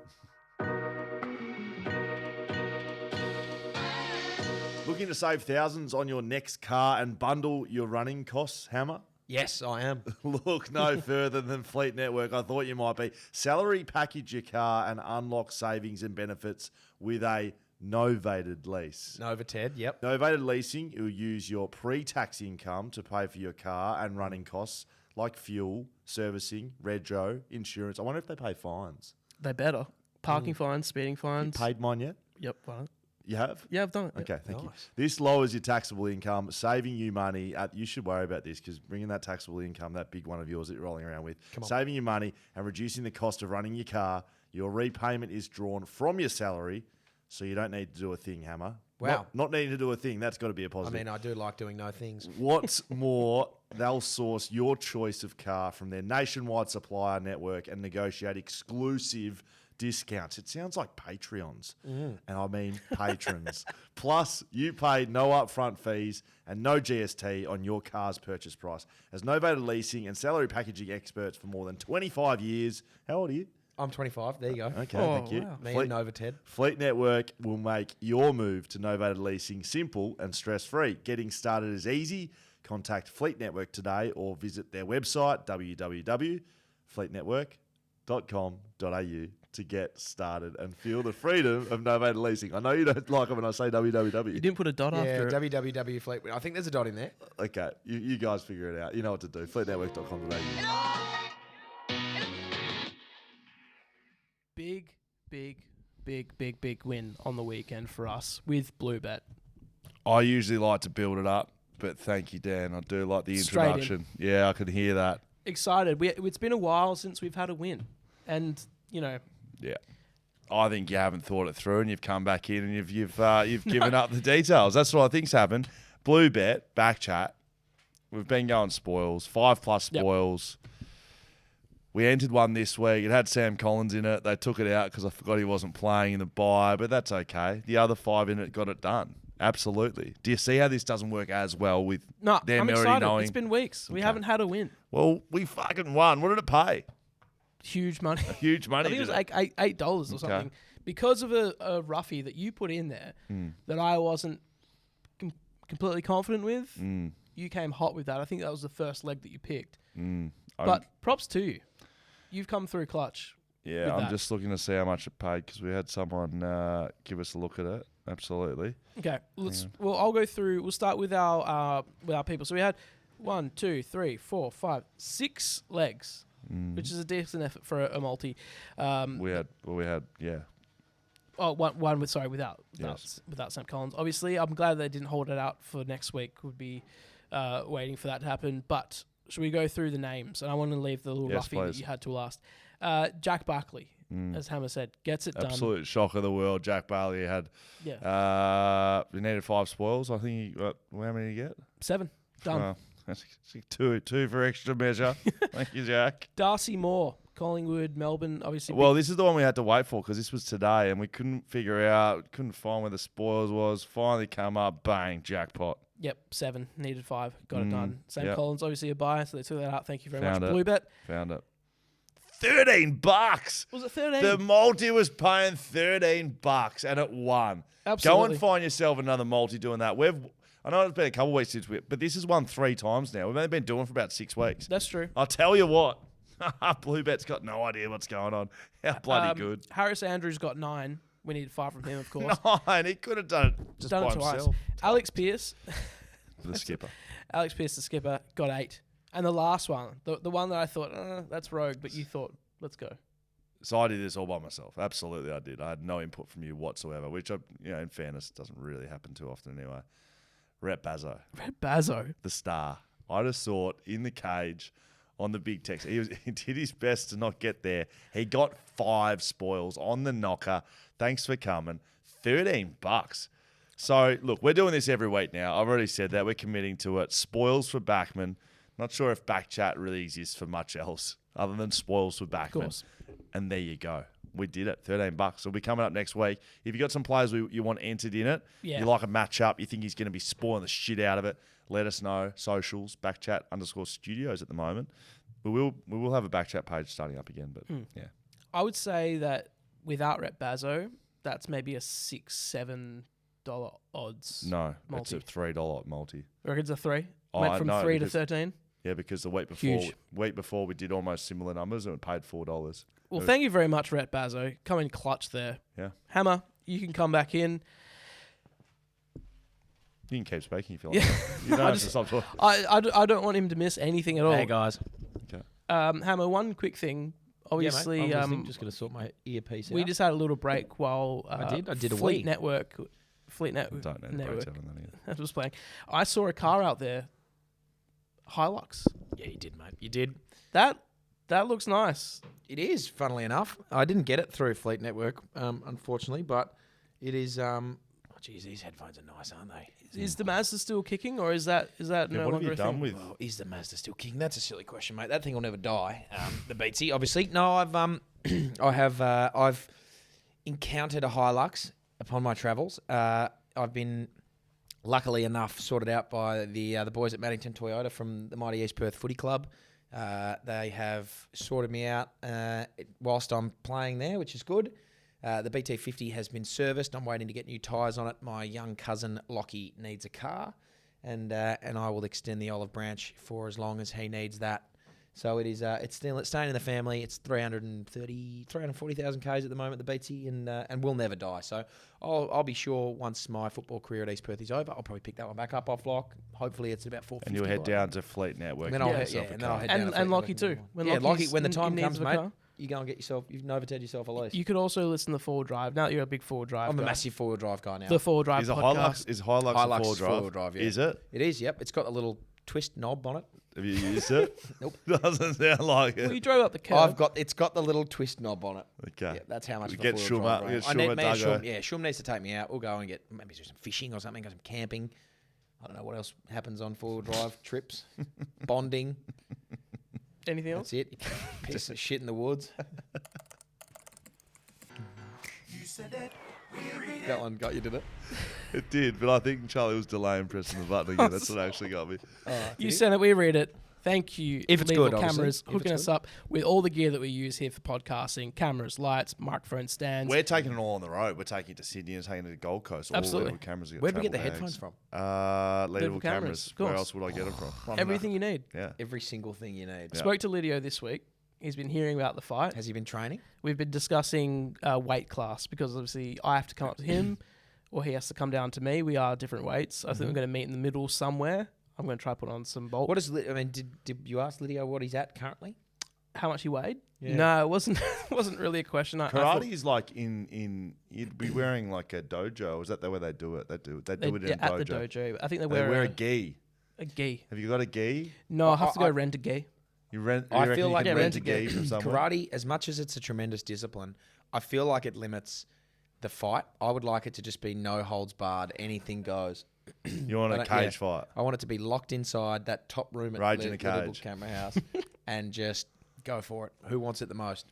Looking to save thousands on your next car and bundle your running costs, Hammer? Yes, I am. Look no further than Fleet Network. I thought you might be. Salary package your car and unlock savings and benefits with a novated lease. Novated, yep. Novated leasing, you'll use your pre-tax income to pay for your car and running costs like fuel, servicing, rego, insurance. I wonder if they pay fines. They better. Parking fines, speeding You fines. paid mine yet? Yep. Well, You have? yeah, I've done it. Okay, thank you. Nice. This lowers your taxable income, saving you money. You should worry about this because bringing that taxable income, that big one of yours that you're rolling around with, saving you money and reducing the cost of running your car. Your repayment is drawn from your salary, so you don't need to do a thing, Hammer. Wow. Not needing to do a thing. That's got to be a I positive. mean, I do like doing no things. What's more, they'll source your choice of car from their nationwide supplier network and negotiate exclusive discounts. It sounds like Patreons, and I mean patrons. Plus, you pay no upfront fees and no GST on your car's purchase price. As novated leasing and salary packaging experts for more than 25 years. How old are you? I'm 25. There you go. Okay, Oh, thank you. wow. Me and Novated. Fleet Network will make your move to novated leasing simple and stress-free. Getting started is easy. Contact Fleet Network today or visit their website, www.fleetnetwork.com.au to get started and feel the freedom of novated leasing. I know you don't like it when I say You www. didn't put a dot Yeah, after it. www Fleet. I think there's a dot in there. Okay, you guys figure it out. You know what to do. Fleetnetwork.com.au. Big win on the weekend for us with BlueBet. I usually like to build it up, but thank you, Dan. I do like the Straight in. introduction. Yeah, I could hear that. Excited. It's been a while since we've had a win. And, you know, Yeah. I think you haven't thought it through and you've come back in and you've given up the details. That's what I think's happened. BlueBet, BackChat. We've been going spoils, 5+ spoils. We entered one this week. It had Sam Collins in it. They took it out because I forgot he wasn't playing in the bye, but that's okay. The other 5 in it got it done. Absolutely. Do you see how this doesn't work as well with no, them I'm already excited. knowing? It's been weeks. We Okay. haven't had a win. Well, we fucking won. What did it pay? Huge money. Huge money. I think it was did like $8 or Okay. something. Because of a roughie that you put in there that I wasn't completely confident with, you came hot with that. I think that was the first leg that you picked. But props to you. You've come through clutch. Yeah, with I'm that. just looking to see how much it paid because we had someone give us a look at it. Absolutely. Okay, well, I'll go through. We'll start with our people. So we had 1, 2, 3, 4, 5, 6 legs, which is a decent effort for a multi. We had, yeah. Oh, one without Yes. Sam Collins. Obviously, I'm glad they didn't hold it out for next week. Would be waiting for that to happen. But should we go through the names? And I want to leave the little Yes, roughie that please. you had to last. Jack Barkley, as Hammer said, gets it done. Absolute shock of the world. Jack Barkley had. Yeah. He needed 5 spoils. I think how many did he get? 7. Done. That's two for extra measure. Thank you, Jack. Darcy Moore, Collingwood, Melbourne, obviously. Well, this is the one we had to wait for because this was today and we couldn't find where the spoils was. Finally come up, bang, jackpot. Yep, 7. Needed 5. Got it done. Sam Collins, obviously a buy, so they took that out. Thank you very much. BlueBet. Found it. $13. Was it 13? The multi was paying $13 and it won. Absolutely. Go and find yourself another multi doing that. I know it's been a couple of weeks since but this has won 3 times now. We've only been doing it for about 6 weeks. That's true. I'll tell you what. BlueBet's got no idea what's going on. How bloody good. Harris Andrews got 9. We needed 5 from him, of course. 9. He could have done it just by himself. Alex Pearce. The skipper. Alex Pearce, the skipper, got 8. And the last one, the one that I thought, that's rogue, but you thought, let's go. So I did this all by myself. Absolutely, I did. I had no input from you whatsoever, which, in fairness, doesn't really happen too often anyway. Rhett Bazzo. The star. I just thought in the cage on the big text. He did his best to not get there. He got 5 spoils on the knocker. Thanks for coming. $13. So, look, we're doing this every week now. I've already said that. We're committing to it. Spoils for Backman. Not sure if BackChat really exists for much else other than spoils for Backman. Of course. And there you go. We did it. $13. It'll be coming up next week. If you got some players you want entered in it, you like a matchup, you think he's going to be spoiling the shit out of it, let us know. Socials, BackChat_studios at the moment. We will have a BackChat page starting up again, but yeah. I would say that without Rep Bazzo, that's maybe a $6-7 odds. No, multi. it's a $3 multi. I reckon it's a 3. Went from 3 to 13. Yeah, because the week before we did almost similar numbers and it paid $4. Well, thank you very much, Rhett Bazzo. Come in clutch there. Yeah. Hammer, you can come back in. You can keep speaking if you like. You don't have to stop talking. I don't want him to miss anything at all. Hey, guys. Okay. Hammer, one quick thing. Obviously, yeah, mate. I'm just going to sort my earpiece out. We just had a little break while I did a Fleet wee. Network. Don't know the Network. breakdown. That was playing. I saw a car out there. Hilux. Yeah, you did, mate. You did. That looks nice. It is, funnily enough. I didn't get it through Fleet Network, unfortunately, but it is. Geez, these headphones are nice, aren't they? Is the Mazda still kicking, or is that no what have longer you a done thing? with? Well, is the Mazda still kicking? That's a silly question, mate. That thing will never die. The Beatsy, obviously. No, I've encountered a Hilux upon my travels. I've been luckily enough sorted out by the boys at Maddington Toyota from the mighty East Perth Footy Club. They have sorted me out whilst I'm playing there, which is good. The BT50 has been serviced. I'm waiting to get new tyres on it. My young cousin Lockie needs a car, and I will extend the olive branch for as long as he needs that. So it is. It's still staying in the family. It's 340,000 k's at the moment. The BT and will never die. So I'll be sure once my football career at East Perth is over, I'll probably pick that one back up off lock. Hopefully it's about 450. And you'll head down to Fleet Network. And then I'll head down to Fleet and Lockie too. Lockie, when the time comes, mate. Car. You go and get yourself. You've novated yourself a lease. You could also listen to 4-Drive. Now that you're a big 4-Drive I'm guy. a massive 4-wheel-drive guy now. The 4-Drive Is podcast. Hilux a 4-drive? 4-wheel-drive, yeah. Is it? It is, yep. It's got a little twist knob on it. Have you used it? Nope. Doesn't sound like it. Well, you drove up the curb. It's got the little twist knob on it. Okay. Yeah, that's how much We of a get 4-wheel Shuma- drive we get I need Shuma me and Duggo. Shum needs to take me out. We'll go and maybe do some fishing or something, go some camping. I don't know what else happens on 4-wheel drive trips. Bonding. Anything else? That's it. Piss of shit in the woods. That one got you, did it? It did, but I think Charlie was delaying pressing the button again. That's what actually got me. You sent it. We read it. Thank you. If it's Legal good, obviously. Cameras If hooking it's us good. up with all the gear that we use here for podcasting: cameras, lights, microphone stands. We're taking it all on the road. We're taking it to Sydney and taking it to Gold Coast. All Absolutely. Leadable cameras. Where'd we get the headphones from? Leadable cameras, cameras. of course. Where else would I get them from? Everything you need. Yeah. Every single thing you need. Yeah. Spoke to Lydio this week. He's been hearing about the fight. Has he been training? We've been discussing weight class because obviously I have to come up to him or he has to come down to me. We are different weights. I think we're going to meet in the middle somewhere. I'm going to try to put on some bulk. What is? Did you ask Lydio what he's at currently? How much he weighed? Yeah. No, it wasn't. wasn't really a question. I thought Karate is like in you'd be wearing like a dojo. Is that the way they do it? They do it in yeah, a at dojo. the dojo. I think they They wear a wear gi. a gi. Have you got a gi? No, I have to go rent a gi. You rent. I You feel reckon like you can rent a rent gi from somewhere. karate, as much as it's a tremendous discipline, I feel like it limits the fight. I would like it to just be no holds barred, anything goes. You want a cage fight? I want it to be locked inside that top room at Rage in a Little cage. Camera House and just go for it. Who wants it the most?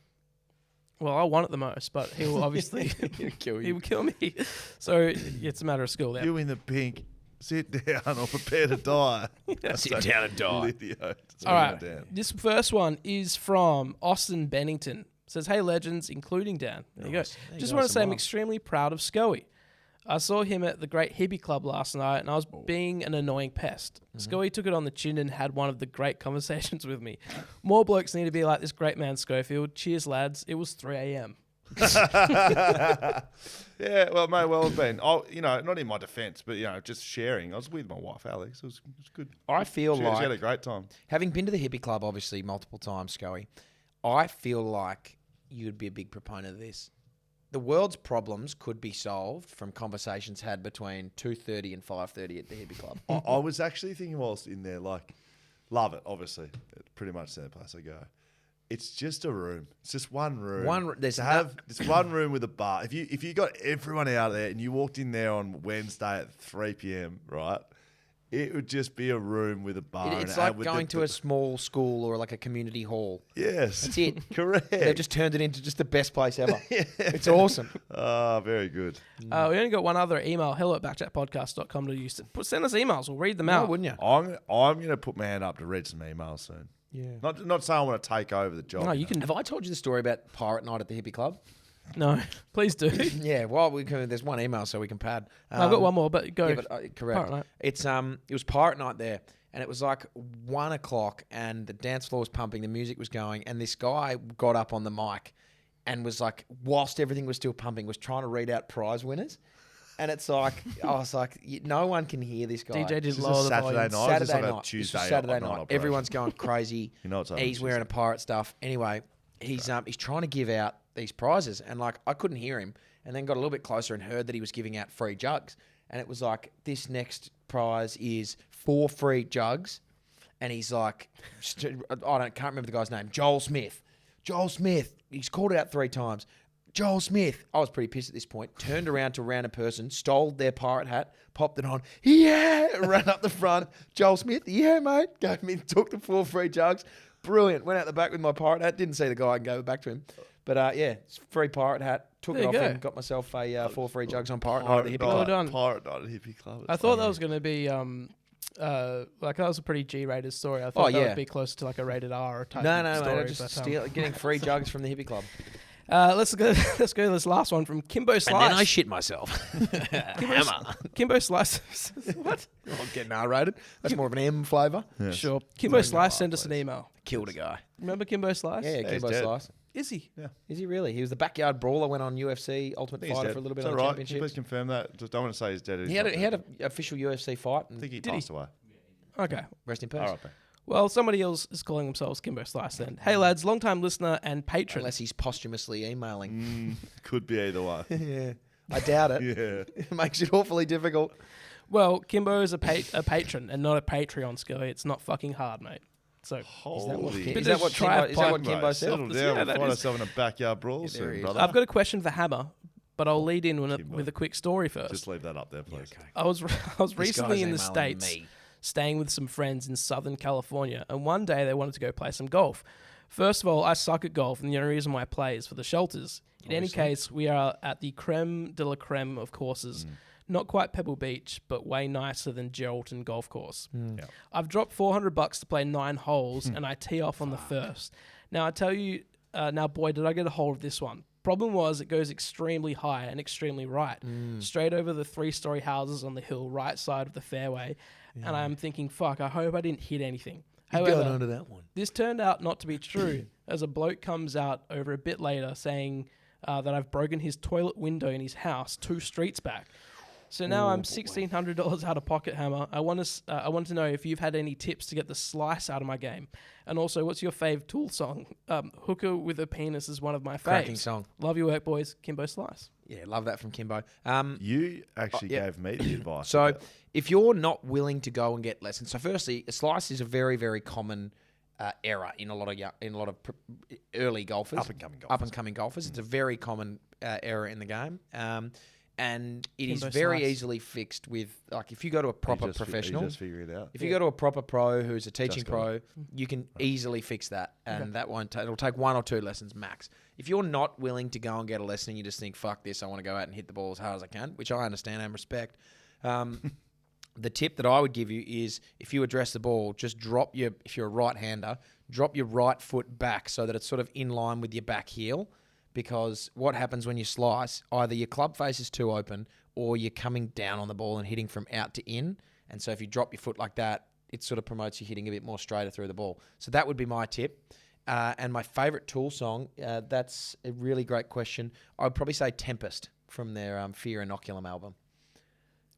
Well, I want it the most, but he will obviously He'll kill he you. will kill me. So it's a matter of skill there. You in the pink. Sit down or prepare to die. Sit down and die. Lydio. All right. This first one is from Austin Bennington. Says, "Hey legends, including Dan." There you go. Nice. There you Just go, want to some say I'm love. extremely proud of Scoey. I saw him at the Great Hippie Club last night, and I was being an annoying pest. Scoey took it on the chin and had one of the great conversations with me. More blokes need to be like this great man Schofield. Cheers, lads. It was 3 a.m. Yeah, well, it may well have been. Oh, not in my defence, but just sharing. I was with my wife, Alex. It was good. I feel She like, had a great time. having been to the hippie club, obviously, multiple times, Scoey, I feel like you'd be a big proponent of this. The world's problems could be solved from conversations had between 2:30 and 5:30 at the hippie club. I was actually thinking whilst in there, love it, obviously. It's pretty much the same place I go. It's just a room. It's just one room. There's It's one room with a bar. If you got everyone out there and you walked in there on Wednesday at 3 p.m., right, it would just be a room with a bar. It's like going to a small school or like a community hall. Yes. That's it. Correct. They've just turned it into just the best place ever. It's awesome. Ah, very good. We only got one other email, hello@backchatpodcast.com. Send us emails. We'll read them No, out. wouldn't you? I'm going to put my hand up to read some emails soon. Yeah. Not saying I want to take over the job. No, you can. Have I told you the story about Pirate Night at the hippie club? No, please do. Yeah. Well, there's one email so we can pad. I've got one more, but go. Yeah, but, correct. Pirate Night. It was Pirate Night there, and it was like 1 o'clock, and the dance floor was pumping, the music was going, and this guy got up on the mic, and was like, whilst everything was still pumping, was trying to read out prize winners, and it's like, I was like, no one can hear this guy. DJ did Is this lower the Saturday volume. night? Or is this Saturday like a night. Tuesday This was Saturday night night. operation? Everyone's going crazy. You know what's happening He's wearing a pirate stuff. Anyway, he's trying to give out these prizes, and like I couldn't hear him, and then got a little bit closer and heard that he was giving out free jugs, and it was like, this next prize is 4 free jugs, and he's like, can't remember the guy's name, Joel Smith. He's called it out 3 times. Joel Smith. I was pretty pissed at this point. Turned around to a random person, stole their pirate hat, popped it on. Yeah, ran up the front. Joel Smith. Yeah, mate. Gave me, took the 4 free jugs. Brilliant. Went out the back with my pirate hat. Didn't see the guy and gave it back to him. But yeah, it's free pirate hat. Took There it you off go. him. Got myself a 4 free jugs on pirate night at the hippie Well club. done. Pirate Night at Hippie Club. I thought that was going to be like that was a pretty G-rated story. I thought that yeah. would be close to like a rated R type No, story. mate. Just getting free jugs from the hippie club. Let's go to this last one from Kimbo Slice. And then I shit myself. Kimbo Slice. What? I'm getting R-rated. That's more of an M flavour. Yes. Sure. Kimbo Slice sent us an email. Killed a guy. Remember Kimbo Slice? Yeah, he's Kimbo dead. Slice. Is he? Is he really? He was the backyard brawler. Went on UFC Ultimate He's Fighter dead. for a little bit Is on that the right? Can you championship. please confirm that? Just don't want to say he's dead. He had an official UFC fight. I think he Did he? passed away. Okay. Rest in peace. All right, Well, somebody else is calling themselves Kimbo Slice then. Hey lads, long time listener and patron. Unless he's posthumously emailing. could be either way. Yeah, I doubt it. Yeah. It makes it awfully difficult. Well, Kimbo is a patron and not a Patreon Scully. It's not fucking hard, mate. So Holy. Is that what Try Kimbo said? Settle down. Yeah, We'll that find is- ourselves in a backyard brawl there soon, he is. brother. I've got a question for Hammer, but I'll lead in Kimbo. with a quick story first. Just leave that up there, please. I was recently in the guy's emailing States, me. staying with some friends in Southern California, and one day they wanted to go play some golf. First of all, I suck at golf, and the only reason why I play is for the shelters. In any case, we are at the creme de la creme of courses. Not quite Pebble Beach, but way nicer than Geraldton Golf Course. Yeah. I've dropped $400 to play 9 holes, and I tee off on the first. Now, I tell you, now, boy, did I get a hold of this one. Problem was, it goes extremely high and extremely right, straight over the 3-story houses on the hill, right side of the fairway. And I'm thinking, fuck, I hope I didn't hit anything. However, that one. this turned out not to be true, as a bloke comes out over a bit later saying that I've broken his toilet window in his house 2 streets back. So now I'm $1,600 out of pocket, Hammer. I want to know if you've had any tips to get the slice out of my game. And also, what's your fave Tool song? Hooker with a Penis is one of my faves. Cracking song. Love your work, boys. Kimbo Slice. Yeah, love that from Kimbo. You actually yeah. gave me the advice. So about- if you're not willing to go and get lessons, so firstly, a slice is a very, very common error in a lot of early golfers, Up and coming golfers. It's a very common error in the game, and it is Kimbo very slice. easily fixed with if you go to a proper professional. You just figure it out. If you go to a proper pro who's a teaching Just got pro, you can easily fix that, and that won't. It'll take 1 or 2 lessons max. If you're not willing to go and get a lesson, and you just think, "Fuck this! I want to go out and hit the ball as hard as I can," which I understand and respect. The tip that I would give you is if you address the ball, just if you're a right-hander, drop your right foot back so that it's sort of in line with your back heel. Because what happens when you slice, either your club face is too open or you're coming down on the ball and hitting from out to in. And so if you drop your foot like that, it sort of promotes you hitting a bit more straighter through the ball. So that would be my tip. And my favourite Tool song, that's a really great question. I would probably say Tempest from their Fear Inoculum album.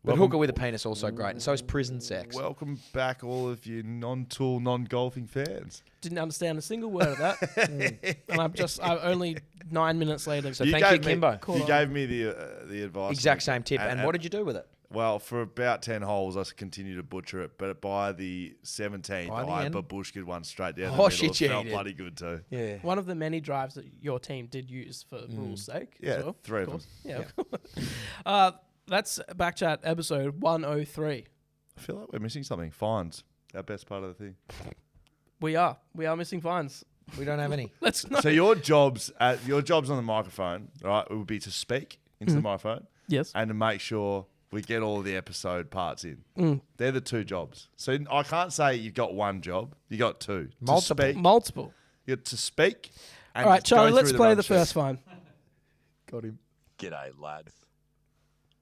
But Hooker with a Penis also great, and so is Prison Sex. Welcome back, all of you non-tool, non-golfing fans. Didn't understand a single word of that. And I'm only 9 minutes later. So thank you, Kimbo. You gave me the advice. Exact same tip. And what did you do with it? Well, for about 10 holes, I continued to butcher it. But by the 17th, I babushka'd one straight down the middle. Shit, It felt bloody good too. Yeah. One of the many drives that your team did use for rules' sake. Yeah, as well, 3 of them. Yeah. That's BackChat episode 103. I feel like we're missing something. Fines. Our best part of the thing. We are missing fines. We don't have any. Let's not. So your jobs on the microphone, right, it would be to speak into the microphone. Yes. And to make sure we get all the episode parts in. They're the 2 jobs. So I can't say you've got 1 job. You got 2. Multiple. You got to speak. And All right, Charlie, let's play run the sheet. first fine. Got him. G'day, lads.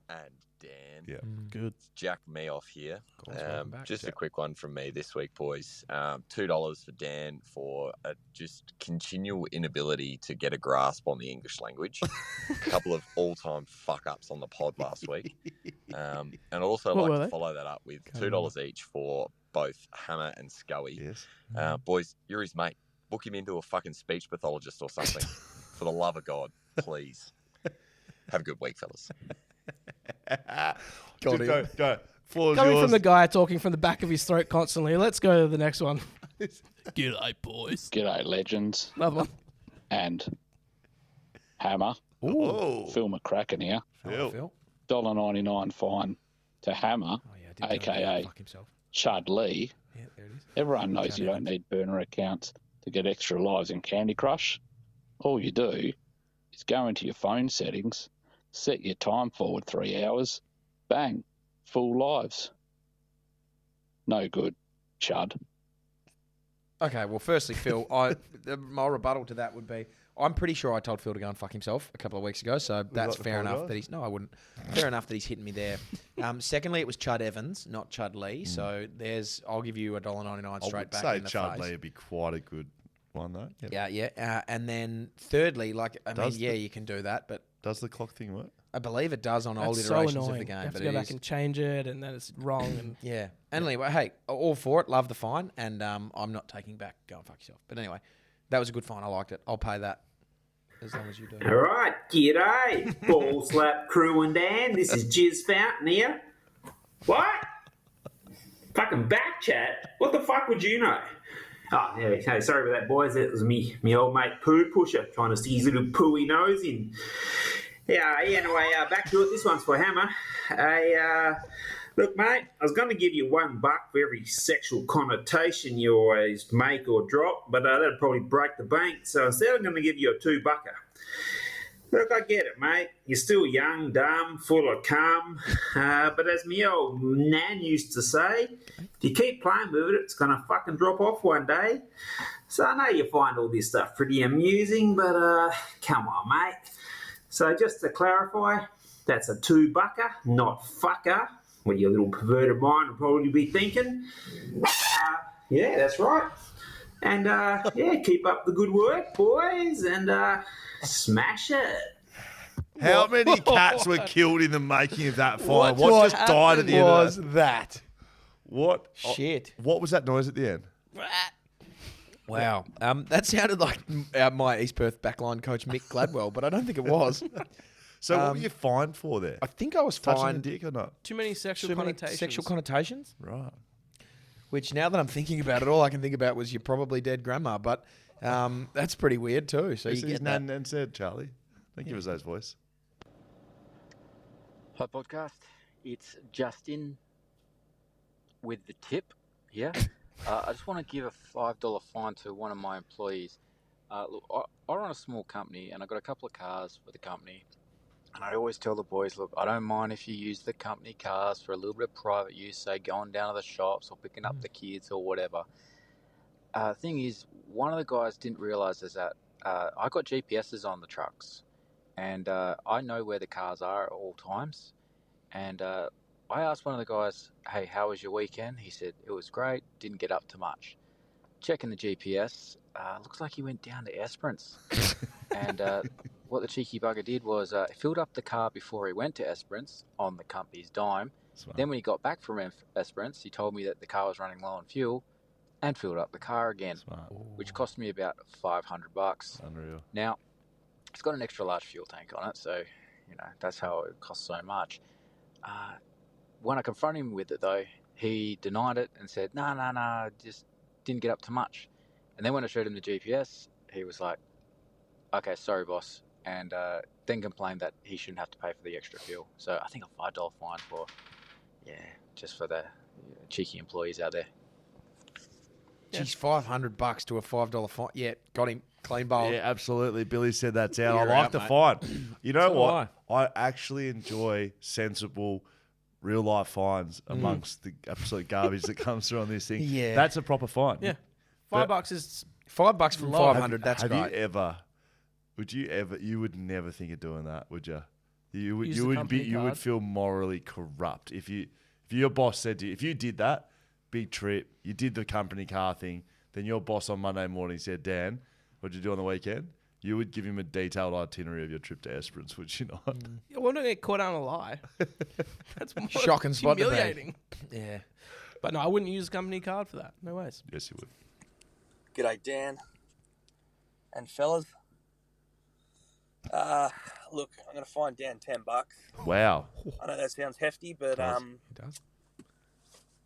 And Dan. Yeah. Good. Jack Meoff here. welcome back, Just a Jack. quick one from me this week, boys. $2 for Dan for a just continual inability to get a grasp on the English language. A couple of all-time fuck-ups on the pod last week. And I'd also What were like they? to follow that up with $2 each for both Hammer and Scully. Yes. Boys, you're his mate. Book him into a fucking speech pathologist or something. For the love of God, please. Have a good week, fellas. Go. Floor's Coming yours. from the guy talking from the back of his throat constantly, let's go to the next one. G'day, boys. G'day, legends. Another one. And Hammer. Oh, Phil McCracken here. Phil. $1.99 fine to Hammer, a.k.a. Fuck himself. Chud Lee. Yeah, there it is. Everyone knows you don't need burner accounts to get extra lives in Candy Crush. All you do is go into your phone settings, set your time forward 3 hours, bang, full lives. No good, Chud. Okay, well, firstly, Phil, my rebuttal to that would be, I'm pretty sure I told Phil to go and fuck himself a couple of weeks ago, so that's like fair enough apologise? that he's... No, I wouldn't. Fair enough that he's hitting me there. Secondly, it was Chud Evans, not Chud Lee, so I'll give you $1.99 I straight would back say in the Chud face. Lee would be quite a good one, though. Yep. Yeah. And then thirdly, you can do that, but Does the clock thing work? I believe it does on old That's so iterations annoying. of the game. You have but to go it back is- and change it, and then it's wrong. And Yeah. And anyway, hey, all for it. Love the fine. And I'm not taking back go and fuck yourself. But anyway, that was a good fine. I liked it. I'll pay that as long as you do. All right, g'day, ball slap crew and Dan. This is Jizz Fountain here. What? Fucking BackChat? What the fuck would you know? Oh, yeah, hey, sorry about that, boys. That was me old mate Poo Pusher trying to stick his little pooey nose in. Yeah, anyway, back to it. This one's for Hammer. Look, mate, I was going to give you $1 for every sexual connotation you always make or drop, but that'd probably break the bank. So instead, I'm going to give you a $2-bucker. Look, I get it, mate. You're still young, dumb, full of cum. But as me old nan used to say, if you keep playing with it, it's going to fucking drop off one day. So I know you find all this stuff pretty amusing, but come on, mate. So just to clarify, that's a $2-bucker, not fucker. What your little perverted mind will probably be thinking. Yeah, that's right. And yeah, keep up the good work, boys, and smash it. How many cats were killed in the making of that fire? What What just died at the end was of that? that? What? Shit. What was that noise at the end? Wow. That sounded like my East Perth backline coach, Mick Gladwell, but I don't think it was. So what were you fined for there? I think I was Touching fined the dick or not? too many sexual too many connotations. sexual connotations. Right. Which now that I'm thinking about it, all I can think about was your probably dead grandma. But that's pretty weird too. So This you is get that. Nan and said, Charlie. Don't give us those voice. Hi, podcast. It's Justin with the tip here. I just want to give a $5 fine to one of my employees. Look, I run a small company and I've got a couple of cars for the company. And I always tell the boys, look, I don't mind if you use the company cars for a little bit of private use, say going down to the shops or picking up the kids or whatever. Thing is, one of the guys didn't realise is that I got GPSs on the trucks. And I know where the cars are at all times. And I asked one of the guys, hey, how was your weekend? He said, it was great, didn't get up to much. Checking the GPS, looks like he went down to Esperance. And what the cheeky bugger did was he filled up the car before he went to Esperance on the company's dime. Smart. Then when he got back from Esperance, he told me that the car was running low on fuel and filled up the car again, Smart. which cost me about $500. Unreal. Now, it's got an extra large fuel tank on it, so, that's how it costs so much. When I confronted him with it, though, he denied it and said, no, just didn't get up to much. And then when I showed him the GPS, he was like, okay, sorry, boss, and then complained that he shouldn't have to pay for the extra fuel. So I think a $5 fine just for the cheeky employees out there. Geez, $500 to a $5 fine. Yeah, got him. Clean bowl. Yeah, absolutely. Billy said that's out. I You're like out, the mate. fine. You know So what? I actually enjoy sensible, real life fines amongst the absolute garbage that comes through on this thing. Yeah. That's a proper fine. Yeah. But- $5 is $5 from Low. 500. That's have great. you would never think of doing that, would you? You would. Use You the would company be. You would card. feel morally corrupt if your boss said to you, if you did that big trip, you did the company car thing, then your boss on Monday morning said, Dan, what'd you do on the weekend? You would give him a detailed itinerary of your trip to Esperance, would you not? I want to get caught out on a lie. That's more Shocking spot to be. humiliating. Yeah. But no, I wouldn't use a company card for that. No ways. Yes, you would. G'day, Dan and fellas. Look, I'm going to find Dan $10. Wow. I know that sounds hefty, but It does.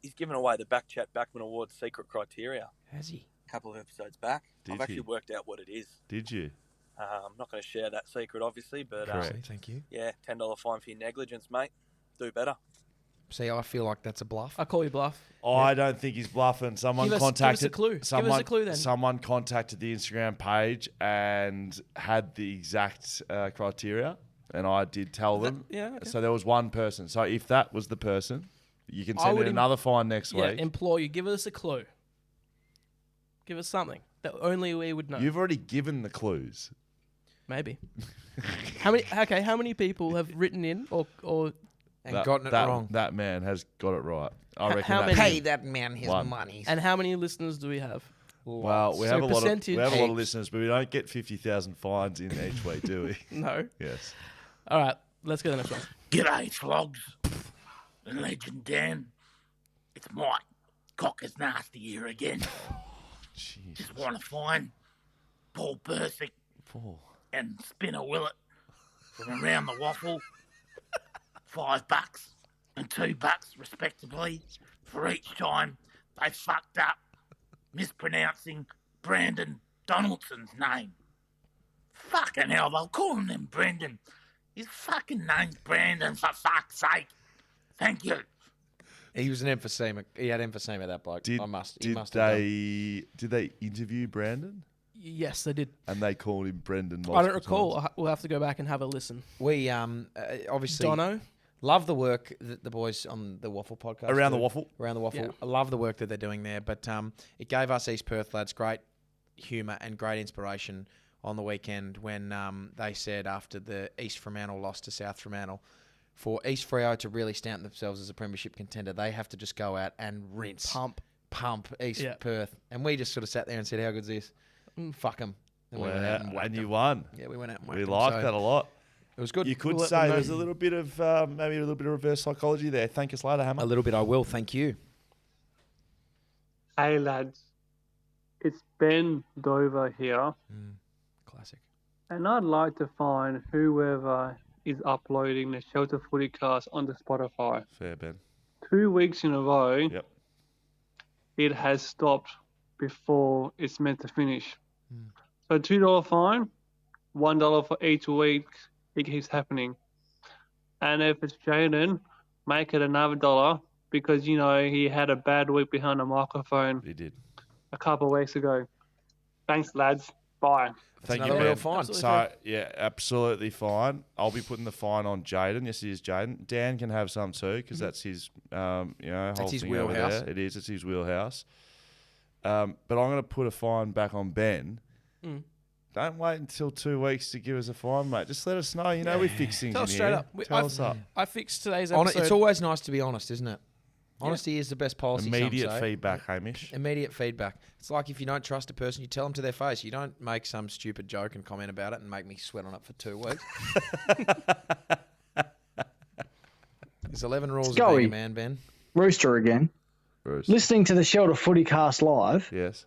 he's given away the BackChat Backman Awards secret criteria Has he? a couple of episodes back. Did I've actually he? worked out what it is. Did you? I'm not going to share that secret, obviously, but Correct. Thank you. yeah, $10 fine for your negligence, mate. Do better. See, I feel like that's a bluff. I call you bluff. I don't think he's bluffing. Someone Give us contacted. a clue. Give us a Someone, clue then. Someone contacted the Instagram page and had the exact criteria, and I did tell them. Yeah. Okay. So there was one person. So if that was the person, you can I send would in another fine next Yeah, week. implore you, give us a clue. Give us something that only we would know. You've already given the clues. Maybe. How many people have written in or And gotten it wrong. That man has got it right. I reckon. how that's- many- Pay that man his One. money. and how many listeners do we have? Well, we So have a lot of percentage- of listeners, but we don't get 50,000 fines in each week, do we? No. Yes. All right, let's go to the next one. G'day, flogs. And Legend Dan. It's Mike. Cock is nasty here again. Jeez. Just want to find Paul Persick Paul. and Spinner Willett from around the waffle. $5 and $2 respectively for each time they fucked up mispronouncing Brandon Donaldson's name. Fucking hell, they'll call him Brendan. His fucking name's Brandon, for fuck's sake. Thank you. He was an emphysema. He had emphysema, that bloke. Did, he must did have done. they interview Brandon? Yes, they did. And they called him Brendan. I don't multiple recall. times? We'll have to go back and have a listen. We obviously Dono? love the work that the boys on the Waffle podcast Around the do. Waffle? Around the Waffle. Yeah. I love the work that they're doing there. But it gave us East Perth lads great humour and great inspiration on the weekend when they said after the East Fremantle loss to South Fremantle, for East Freo to really stamp themselves as a premiership contender, they have to just go out and rinse, pump East Yeah. Perth. And we just sort of sat there and said, how good's this? Fuck them. And we went out and whacked and you them. won. Yeah, we went out and whacked We them. like So that a lot. It was good. You could We'll let say them know. there's a little bit of maybe a little bit of reverse psychology there. Thank us later, Hammer. A little bit, I will. Thank you. Hey lads, it's Ben Dover here, Classic. and I'd like to find whoever is uploading the Shelter Footy cast onto Spotify. Fair, Ben. 2 weeks in a row, Yep. it has stopped before it's meant to finish. So $2 fine, $1 for each week it keeps happening. And if it's Jaden, make it another $1 because, he had a bad week behind a microphone. He did. A couple of weeks ago. Thanks, lads. Bye. Thank another you, real man. fine. So, yeah, absolutely fine. I'll be putting the fine on Jaden. Yes, it is Jaden. Dan can have some too because that's his, whole his thing over wheelhouse. there. It is. It's his wheelhouse. But I'm going to put a fine back on Ben. Don't wait until 2 weeks to give us a fine, mate. Just let us know. We fix things Tell in us straight here. up. Tell us up. I fixed today's episode. It's always nice to be honest, isn't it? Honesty is the best policy. Immediate some say. feedback, Hamish. Immediate feedback. It's like if you don't trust a person, you tell them to their face. You don't make some stupid joke and comment about it and make me sweat on it for 2 weeks. There's 11 rules of being a man, Ben. Rooster again. Listening to the Shelter Footycast live. Yes.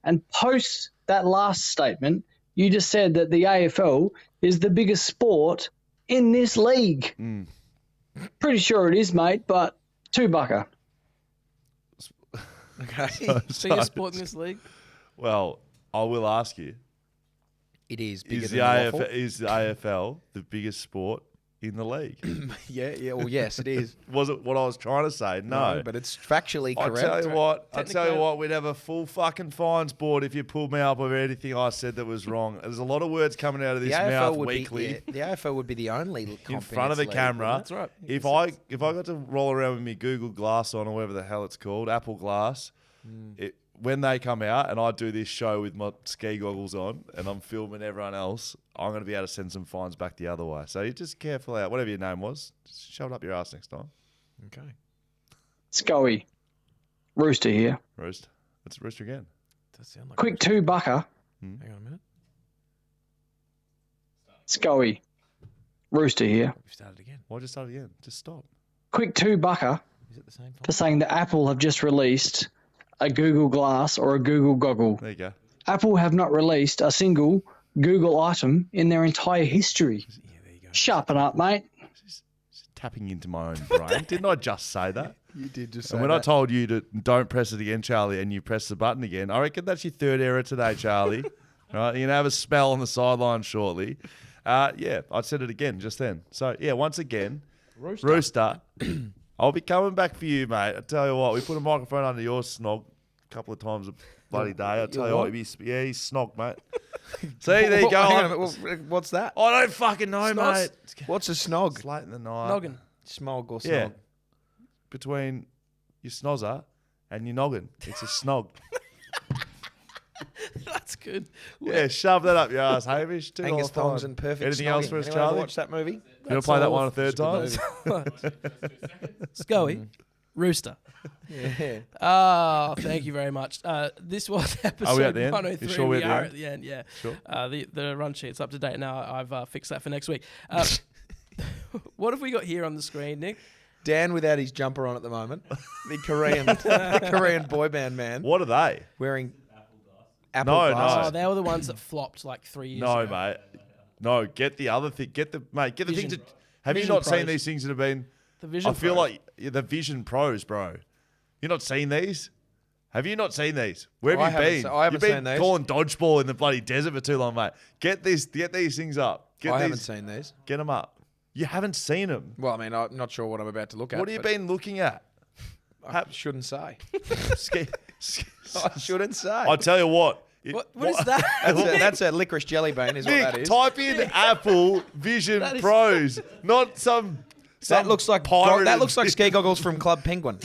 And post that last statement, you just said that the AFL is the biggest sport in this league. Pretty sure it is, mate, but $2. Okay. Biggest sport in this league? Well, I will ask you. It is bigger Is than the waffle. is the AFL the biggest sport in the league? Yeah. Well, yes, it is. Was it what I was trying to say? No. But it's factually correct. I tell you what, we'd have a full fucking fines board if you pulled me up over anything I said that was wrong. There's a lot of words coming out of this mouth weekly. The AFL would be the only comp in front of the league. camera. That's right. If I got to roll around with me Google Glass on or whatever the hell it's called, Apple Glass, when they come out and I do this show with my ski goggles on and I'm filming everyone else, I'm going to be able to send some fines back the other way. So you just careful out. Whatever your name was, just shove it up your ass next time. Okay. Scully. Rooster here. Roost. Let's rooster again. Does sound like Quick $2. Hang on a minute. Scully. Rooster here. We've started again. Why just start again? Just stop. Quick $2 Is it the same for saying that Apple have just released a Google Glass or a Google Goggle. There you go. Apple have not released a single Google item in their entire history. Yeah, there you go. Sharpen up, mate. Just tapping into my own brain. Didn't I just say that? You did just And when I told you to don't press it again, Charlie, and you press the button again, I reckon that's your third error today, Charlie. Right? You're going to have a spell on the sideline shortly. Yeah, I said it again just then. So, yeah, once again, Rooster, I'll be coming back for you, mate. I tell you what, we put a microphone under your snog a couple of times a bloody day. I tell you what, he's snog, mate. See, there you go. Hang on, what's that? I don't fucking know, mate. What's a snog? It's late in the night. Noggin. Smog or snog? Yeah. Between your snozzer and your noggin. It's a snog. That's good. Yeah, shove that up your ass, Hamish. Angus Thongs and perfect. Anything else for us, Anyone ever Charlie? watch that movie? You want to play that one a third It's time? a good Scully. Rooster. Yeah. Oh, thank you very much. This was episode at the end? 103. You sure we're we at are the at the end, yeah. Sure. The run sheet's up to date now. I've fixed that for next week. What have we got here on the screen, Nick? Dan without his jumper on at the moment. The Korean boy band man. What are they? Wearing Apple No, glasses. Oh, they were the ones that flopped like 3 years No, ago. mate. No, get the other thing. Get the Vision. things that. Have you Vision not seen Pros. these things that have been? The Vision I feel Pros. like the Vision Pros, bro. You not seen these? Have you not seen these? Where have you been? I haven't You've been seen these. calling dodgeball in the bloody desert for too long, mate. Get these things up. I haven't seen these. Get them up. You haven't seen them. Well, I mean, I'm not sure what I'm about to look at. What have you but been looking at? I shouldn't say. Ski- I shouldn't say. I tell you what. What is that? That's a licorice jelly bean, is what that Nick, is. type in Apple Vision That is- Pros, not some. That looks like pirate. that looks like ski goggles from Club Penguin.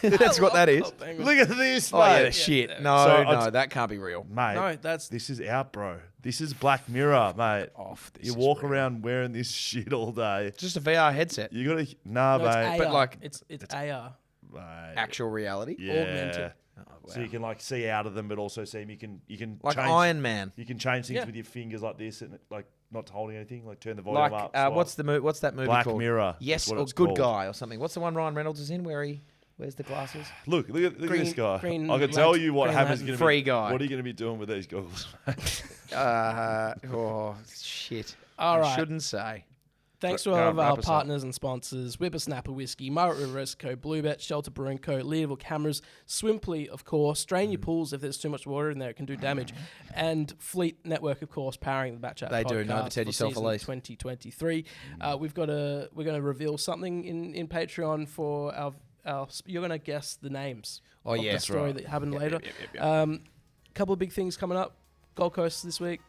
That's what that is. Look at this, mate. Oh yeah, shit. No, So no, that can't be real. Mate, No, that's- this is out, bro. This is Black Mirror, mate. Off. This You is walk real. around wearing this shit all day. It's just a VR headset. You gotta nah, No, it's mate. AR. But like- it's AR. Mate. Actual reality. Yeah. augmented. So you can like see out of them, but also see them. You can Like change, Iron Man. You can change things Yeah. with your fingers like this, and like not holding anything. Like turn the volume Like up. swipe. what's that movie Black called? Mirror. Yes, That's what or it's Good called. Guy or something. What's the one Ryan Reynolds is in where he wears the glasses? Look at this guy. Green I can tell you what Green happens. Lantern. Free guy. What are you going to be doing with these goggles? Oh shit! All I right. shouldn't say. Thanks to all of our partners and sponsors: Whippersnapper Whisky, Murray Co, BlueBet, Shelter Brewing Co, Leadville Cameras, Swimply, of course. Strain your pools if there's too much water in there; it can do damage. And Fleet Network, of course, powering the BackChat. They podcast do. Novated yourself a lease. 2023. We're going to reveal something in Patreon for our. You're going to guess the names. Oh of yeah, the story that happened later. Couple of big things coming up. Gold Coast this week.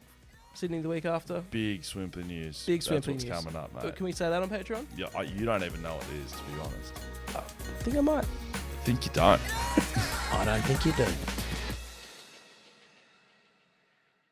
Sydney the week after. Big Swimply news. Big Swimply news. news Coming up, mate. Can we say that on Patreon? Yeah, you don't even know what it is, to be honest. I think I might. I think you don't. I don't think you do.